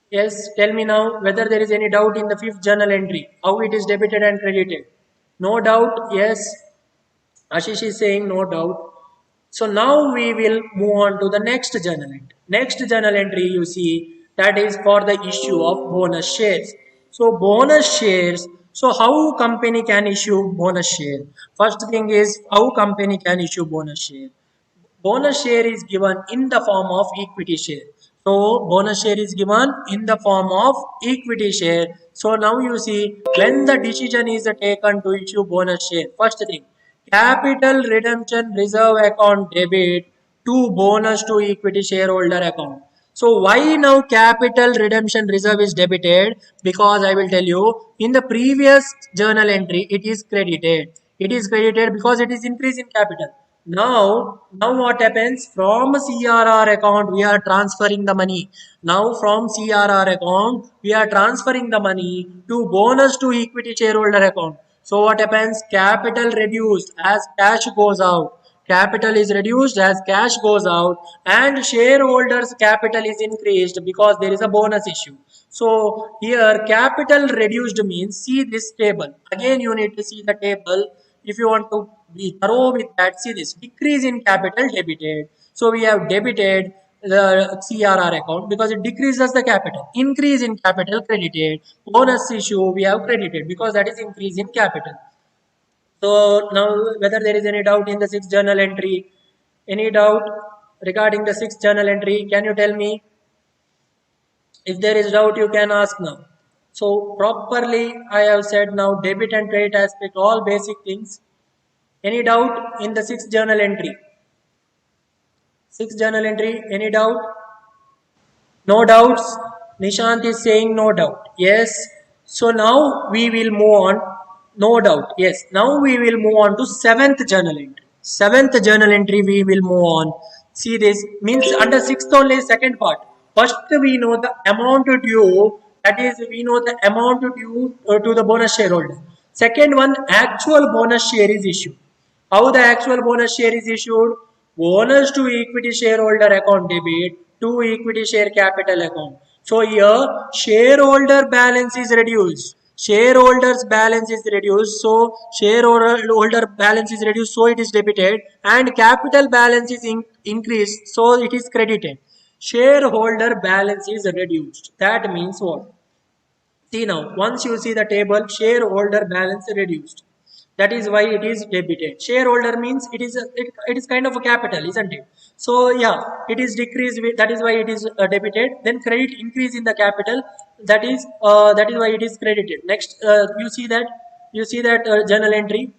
Yes, tell me now whether there is any doubt in the fifth journal entry. How it is debited and credited. No doubt, yes. Ashish is saying no doubt. So now we will move on to the next journal entry. Next journal entry you see that is for the issue of bonus shares. So bonus shares. So how company can issue bonus share? First thing is how company can issue bonus share. Bonus share is given in the form of equity share. So bonus share is given in the form of equity share. So now you see when the decision is taken to issue bonus share. First thing, capital redemption reserve account debit to bonus to equity shareholder account. So why now capital redemption reserve is debited? Because I will tell you in the previous journal entry it is credited. It is credited because it is increase in capital. Now what happens? From CRR account, we are transferring the money. Now from CRR account, we are transferring the money to bonus to equity shareholder account. So what happens? Capital reduced as cash goes out. Capital is reduced as cash goes out, and shareholders capital is increased because there is a bonus issue. So here capital reduced means, see this table. Again you need to see the table if you want to be thorough with that. See this decrease in capital debited. So we have debited the CRR account because it decreases the capital. Increase in capital credited. Bonus issue we have credited because that is increase in capital. So now whether there is any doubt in the sixth journal entry, any doubt regarding the sixth journal entry, can you tell me? If there is doubt, you can ask now. So properly I have said now debit and credit aspect, all basic things. Any doubt in the sixth journal entry? Sixth journal entry, any doubt? No doubts? Nishant is saying no doubt. Yes. So now we will move on. No doubt. Yes. Now we will move on to seventh journal entry. Seventh journal entry we will move on. See this means under sixth only second part. First we know the amount due. That is we know the amount due to the bonus shareholder. Second one, actual bonus share is issued. How the actual bonus share is issued? Bonus to equity shareholder account debit to equity share capital account. So here shareholder balance is reduced. Shareholders balance is reduced. So shareholder balance is reduced. So it is debited, and capital balance is increased. So it is credited. Shareholder balance is reduced. That means what? See now, once you see the table, shareholder balance reduced. That is why it is debited. Shareholder means it is kind of a capital, isn't it? So yeah, it is decreased. That is why it is debited. Then credit increase in the capital. That is why it is credited. Next, you see that journal entry.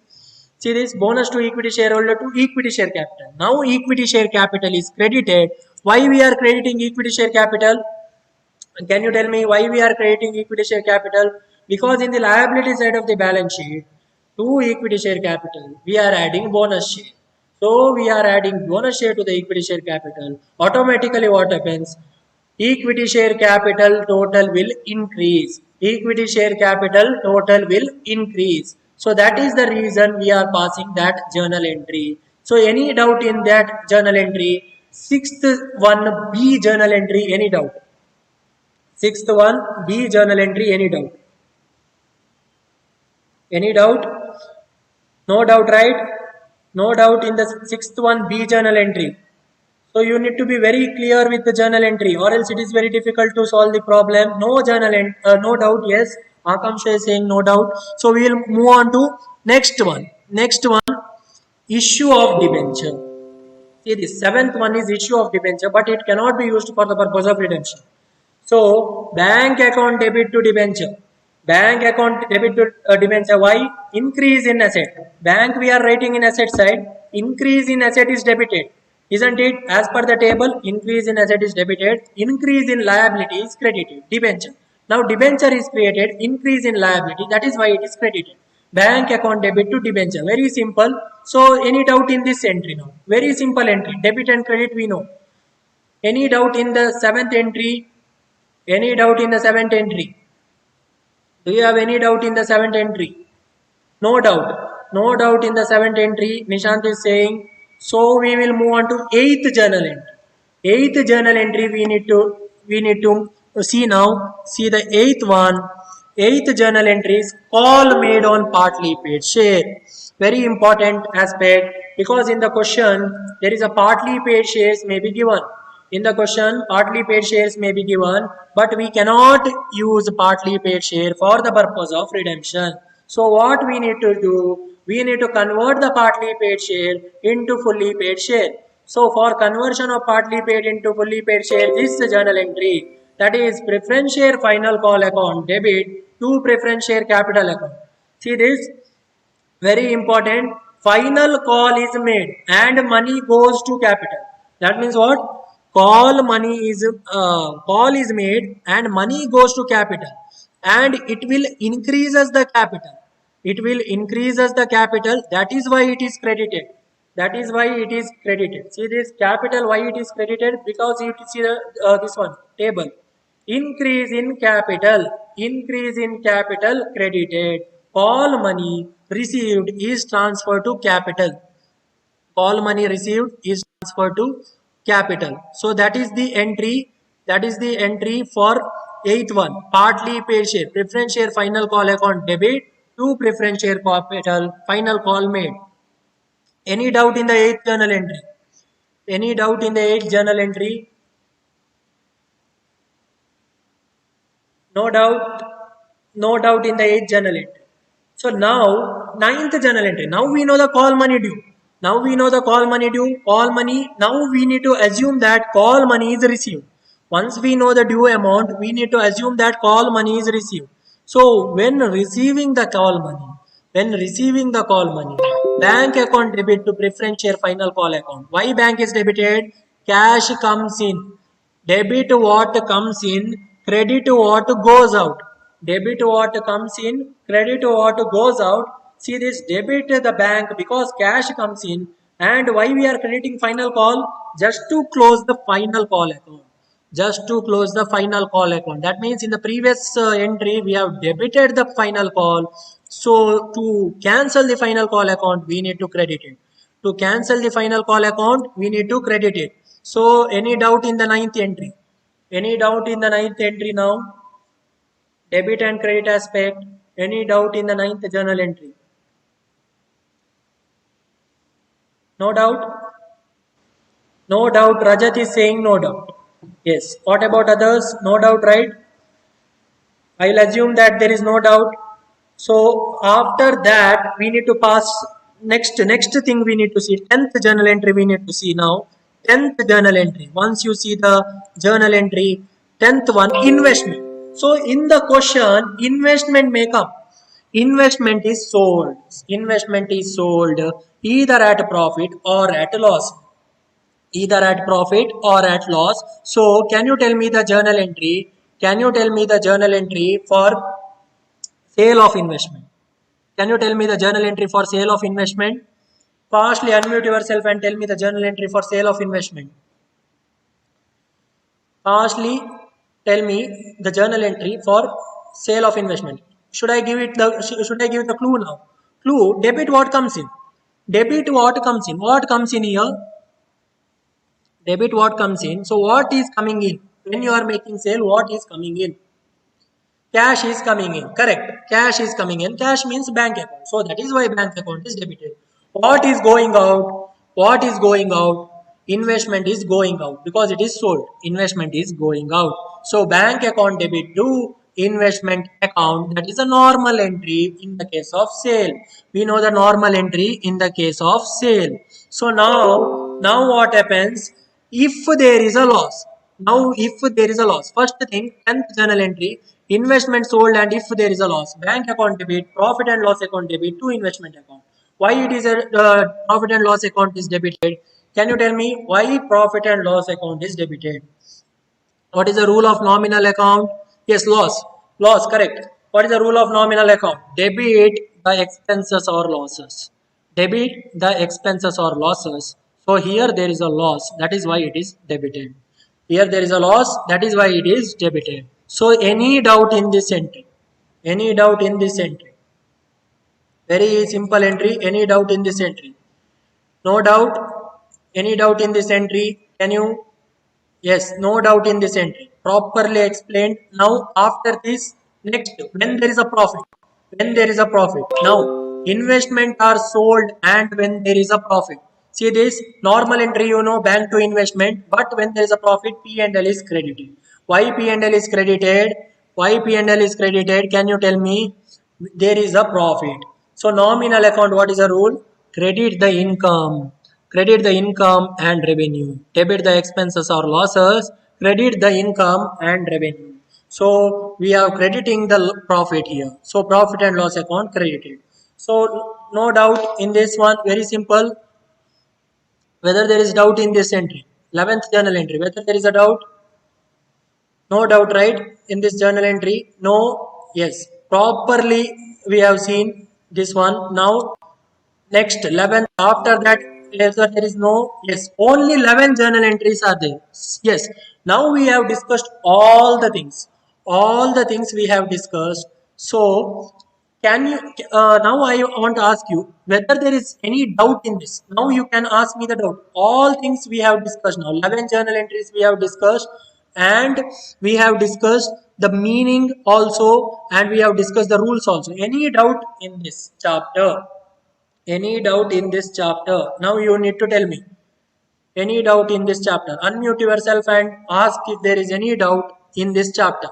See this bonus to equity shareholder to equity share capital. Now equity share capital is credited. Why we are crediting equity share capital? Can you tell me why we are creating equity share capital? Because in the liability side of the balance sheet, to equity share capital, we are adding bonus share. So we are adding bonus share to the equity share capital. Automatically what happens? Equity share capital total will increase. Equity share capital total will increase. So that is the reason we are passing that journal entry. So any doubt in that journal entry? Sixth one B journal entry, any doubt? Sixth one, B journal entry, any doubt? Any doubt? No doubt, right? No doubt in the sixth one, B journal entry. So you need to be very clear with the journal entry, or else it is very difficult to solve the problem. No doubt, yes. Akamsha is saying no doubt. So we will move on to next one. Next one, issue of debenture. See, the seventh one is issue of debenture, but it cannot be used for the purpose of redemption. So bank account debit to debenture. Bank account debit to debenture. Why? Increase in asset. Bank we are writing in asset side. Increase in asset is debited. Isn't it? As per the table, increase in asset is debited. Increase in liability is credited. Debenture. Now debenture is created. Increase in liability. That is why it is credited. Bank account debit to debenture. Very simple. So any doubt in this entry now? Very simple entry. Debit and credit we know. Any doubt in the seventh entry? Any doubt in the seventh entry? Do you have any doubt in the seventh entry? No doubt. No doubt in the seventh entry. Nishant is saying. So we will move on to eighth journal entry. Eighth journal entry we need to see now. See the eighth one. Eighth journal entry is call made on partly paid share. Very important aspect, because in the question there is a partly paid shares may be given. In the question, partly paid shares may be given, but we cannot use partly paid share for the purpose of redemption. So what we need to do? We need to convert the partly paid share into fully paid share. So for conversion of partly paid into fully paid share, this journal entry, that is preference share final call account debit to preference share capital account. See this? Very important. Final call is made and money goes to capital. That means what? Call is made and money goes to capital, and it will increases the capital. It will increases the capital. That is why it is credited. That is why it is credited. See this capital, why it is credited? Because you see the this one table. Increase in capital credited. Call money received is transferred to capital. Call money received is transferred to capital. So that is the entry. That is the entry for eighth one. Partly paid share. Preference share final call account debit to preference share capital. Final call made. Any doubt in the eighth journal entry? Any doubt in the eighth journal entry? No doubt. No doubt in the eighth journal entry. So now, ninth journal entry. Now we know the call money due. Now we know the call money due. Call money. Now we need to assume that call money is received. Once we know the due amount, we need to assume that call money is received. So when receiving the call money, bank account debit to preference share final call account. Why bank is debited? Cash comes in. Debit what comes in, credit what goes out. Debit what comes in, credit what goes out. See this debit the bank because cash comes in, and why we are crediting final call? Just to close the final call account. Just to close the final call account. That means in the previous entry we have debited the final call. So to cancel the final call account we need to credit it. To cancel the final call account we need to credit it. So any doubt in the ninth entry? Any doubt in the ninth entry now? Debit and credit aspect. Any doubt in the ninth journal entry? No doubt? No doubt. Rajat is saying no doubt. Yes. What about others? No doubt, right? I'll assume that there is no doubt. So after that, we need to pass next thing we need to see. 10th journal entry we need to see now. 10th journal entry. Once you see the journal entry, 10th one, investment. So in the question, investment may come. Investment is sold. Investment is sold either at profit or at loss. Either at profit or at loss. So can you tell me the journal entry? Can you tell me the journal entry for sale of investment? Can you tell me the journal entry for sale of investment? Fastly unmute yourself and tell me the journal entry for sale of investment. Fastly tell me the journal entry for sale of investment. Should I give it the clue now? Clue, debit what comes in? Debit what comes in? What comes in here? Debit what comes in? So what is coming in? When you are making sale, what is coming in? Cash is coming in. Correct. Cash is coming in. Cash means bank account. So that is why bank account is debited. What is going out? What is going out? Investment is going out because it is sold. Investment is going out. So bank account debit to investment account. That is a normal entry in the case of sale. We know the normal entry in the case of sale. So now what happens? If there is a loss. Now if there is a loss. First thing, 10th journal entry. Investment sold and if there is a loss. Bank account debit, profit and loss account debit to investment account. Why it is a profit and loss account is debited? Can you tell me why profit and loss account is debited? What is the rule of nominal account? Yes, loss. Loss, correct. What is the rule of nominal account? Debit the expenses or losses. Debit the expenses or losses. So here there is a loss. That is why it is debited. Here there is a loss. That is why it is debited. So any doubt in this entry? Any doubt in this entry? Very simple entry. Any doubt in this entry? No doubt. Any doubt in this entry? Can you? Yes, no doubt in this entry. Properly explained. Now, after this, next, when there is a profit. When there is a profit. Now, investment are sold and when there is a profit. See this normal entry, you know, bank to investment. But when there is a profit, P&L is credited. Why P&L is credited? Why P&L is credited? Can you tell me? There is a profit. So, nominal account, what is the rule? Credit the income. Credit the income and revenue. Debit the expenses or losses. Credit the income and revenue. So we are crediting the profit here. So profit and loss account credited. So no doubt in this one. Very simple. Whether there is doubt in this entry. 11th journal entry. Whether there is a doubt. No doubt, right? In this journal entry. No. Yes. Properly we have seen this one. Now next 11th. After that Yes, sir, there is no. Yes, only 11 journal entries are there. Yes. Now we have discussed all the things. All the things we have discussed. So, can you? Now I want to ask you whether there is any doubt in this. Now you can ask me the doubt. All things we have discussed now. 11 journal entries we have discussed, and we have discussed the meaning also, and we have discussed the rules also. Any doubt in this chapter? Any doubt in this chapter? Now you need to tell me. Any doubt in this chapter? Unmute yourself and ask if there is any doubt in this chapter.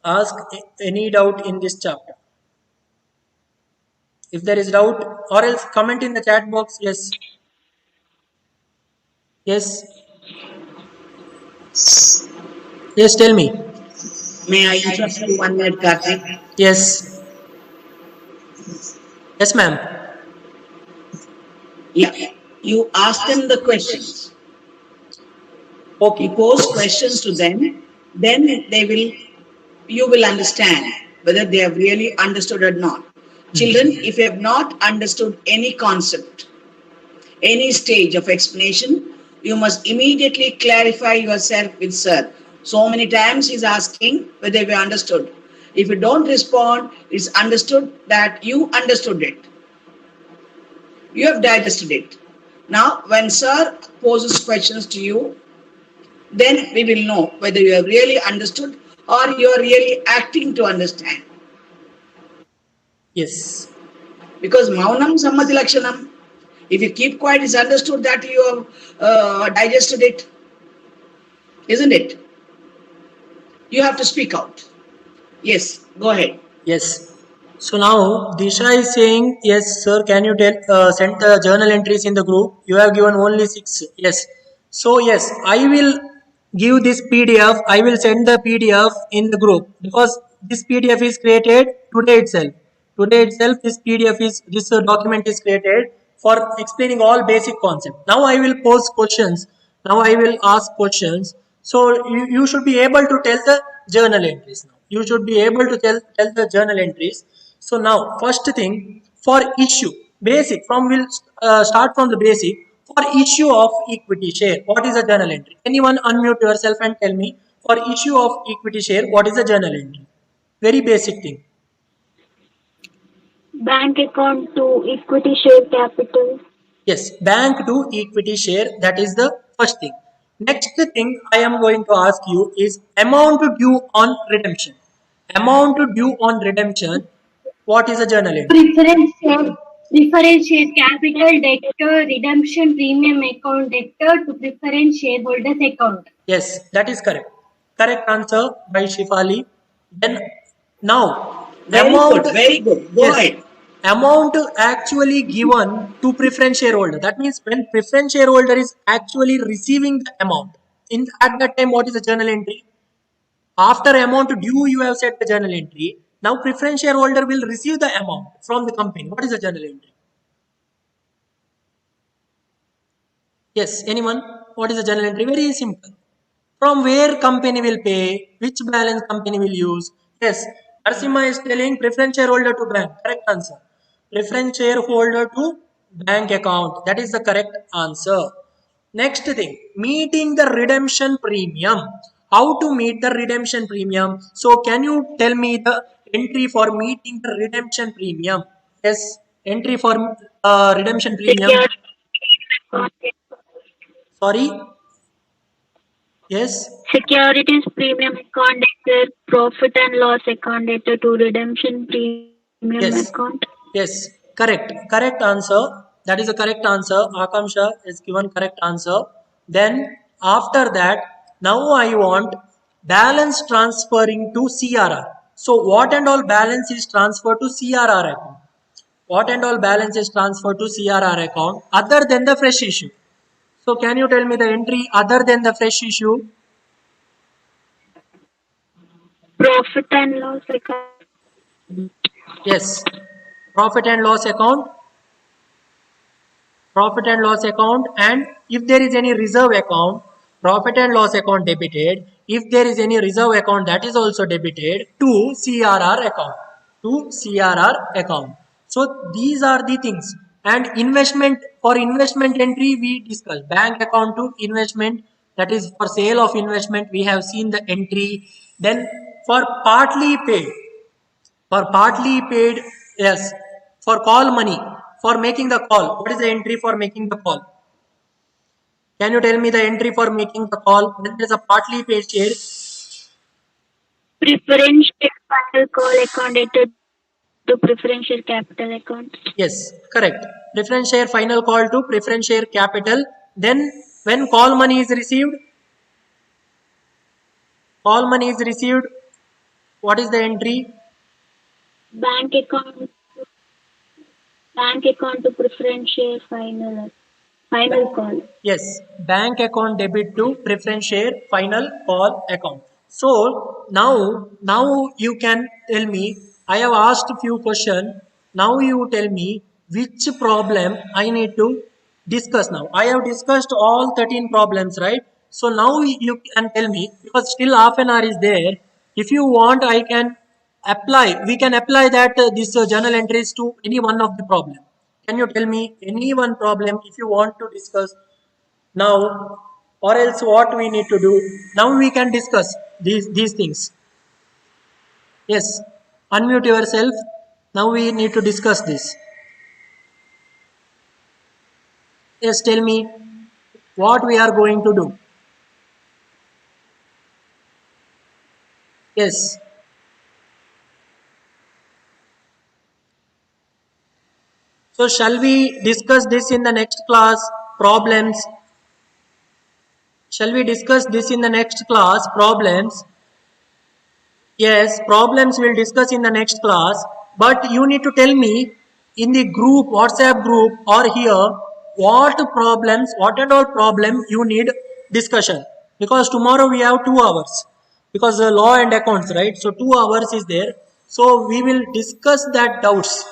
Ask any doubt in this chapter. If there is doubt, or else comment in the chat box. Yes. Yes. Yes, tell me. May I interrupt you 1 minute, Karthik? Yes. Yes, ma'am. Yeah. You ask them the questions. Okay. You pose questions to them, then you will understand whether they have really understood or not. Children, if you have not understood any concept, any stage of explanation, you must immediately clarify yourself with sir. So many times he's asking whether we understood. If you don't respond, it's understood that you understood it. You have digested it. Now, when sir poses questions to you, then we will know whether you have really understood or you are really acting to understand. Yes. Because maunam sammati lakshanam. If you keep quiet, it's understood that you have digested it. Isn't it? You have to speak out. Yes, go ahead. Yes. So now Disha is saying, yes, sir, can you send the journal entries in the group? You have given only 6. Yes. So yes, I will give this PDF. I will send the PDF in the group because this PDF is created today itself. Today itself, this document is created for explaining all basic concepts. Now I will pose questions. Now I will ask questions. So you should be able to tell the journal entries now. You should be able to tell the journal entries. So now first thing, for issue, basic, we'll start from the basic. For issue of equity share, what is a journal entry? Anyone unmute yourself and tell me, for issue of equity share, what is a journal entry? Very basic thing. Bank account to equity share capital. Yes, bank to equity share, that is the first thing. Next thing I am going to ask you is amount due on redemption. Amount due on redemption, what is a journal entry? Preference share capital debtor redemption premium account debtor to preference shareholders account. Yes, that is correct. Correct answer by Shifali. Then now Very amount, good, very good. Go yes, ahead. amount actually given to preference shareholder. That means when preference shareholder is actually receiving the amount, in at that time, what is the journal entry? After amount due, you have set the journal entry. Now preference shareholder will receive the amount from the company. What is the journal entry? Yes, anyone? What is the journal entry? Very simple. From where company will pay, which balance company will use. Yes, Arsima is telling preference shareholder to bank. Correct answer. Preference shareholder to bank account. That is the correct answer. Next thing, meeting the redemption premium. How to meet the redemption premium? So can you tell me the entry for meeting the redemption premium? Yes, entry for redemption premium. Sorry. Yes. Securities premium account debtor, profit and loss account debtor to redemption premium Yes. account. Yes. Correct. Correct answer. That is a correct answer. Akamsha is given correct answer. Then after that, now I want balance transferring to CRR. So what and all balance is transferred to CRR account? What and all balance is transferred to CRR account other than the fresh issue? So can you tell me the entry other than the fresh issue? Profit and loss account. Yes. Profit and loss account. Profit and loss account, and if there is any reserve account, profit and loss account debited. If there is any reserve account, that is also debited to CRR account. To CRR account. So these are the things. And investment, for investment entry we discussed bank account to investment, that is for sale of investment we have seen the entry. Then for partly paid, yes, for call money, for making the call, what is the entry for making the call? Can you tell me the entry for making the call? When there is a partly paid share, Preferential final call account debtor to preferential capital account. yes, correct. Preference share final call to preference share capital. Then when call money is received, what is the entry? Bank account to preferential final call. Yes, bank account debit to preference share final call account. So now you can tell me. I have asked few questions. Now you tell me which problem I need to discuss now. I have discussed all 13 problems, right? So now you can tell me, because still half an hour is there. If you want, I can apply. We can apply that this journal entries to any one of the problem. Can you tell me any one problem if you want to discuss now, or else what we need to do? Now we can discuss these things. Yes, unmute yourself. Now we need to discuss this. Yes, tell me what we are going to do. Yes. So shall we discuss this in the next class? Problems. Shall we discuss this in the next class? Problems. Yes, problems we'll discuss in the next class. But you need to tell me in the group, WhatsApp group, or here, what problems, what and all problem you need discussion. Because tomorrow we have 2 hours. Because the law and accounts, right? So 2 hours is there. So we will discuss that doubts.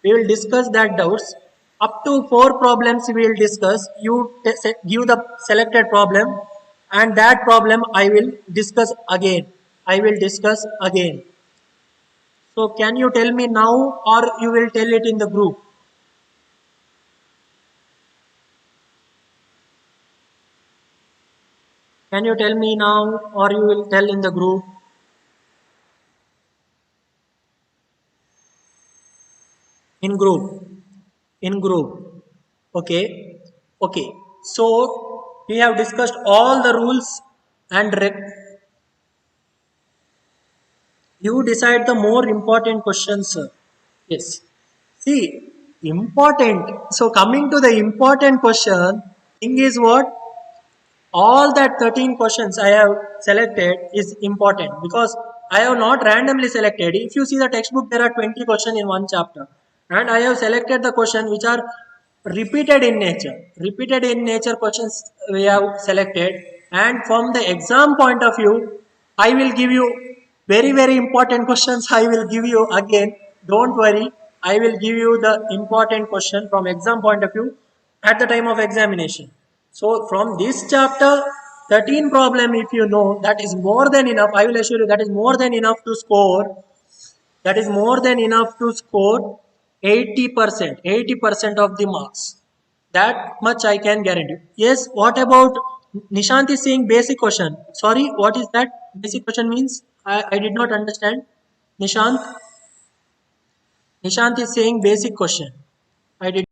We will discuss that doubts. Up to 4 problems we will discuss. You give the selected problem, and that problem I will discuss again. I will discuss again. So can you tell me now, or you will tell it in the group? Can you tell me now, or you will tell in the group? In group. In group. Okay. Okay. So we have discussed all the rules and you decide the more important questions, sir. Yes. See, important. So coming to the important question, thing is what? All that 13 questions I have selected is important, because I have not randomly selected. If you see the textbook, there are 20 questions in one chapter. And I have selected the question which are repeated in nature. Repeated in nature questions we have selected. And from the exam point of view, I will give you very important questions. I will give you again. Don't worry. I will give you the important question from exam point of view at the time of examination. So from this chapter, 13 problem, if you know, that is more than enough. I will assure you that is more than enough to score. That is more than enough to score 80% of the marks. That much I can guarantee. Yes, what about Nishant is saying basic question. Sorry, what is that? Basic question means I did not understand. Nishant is saying basic question. I did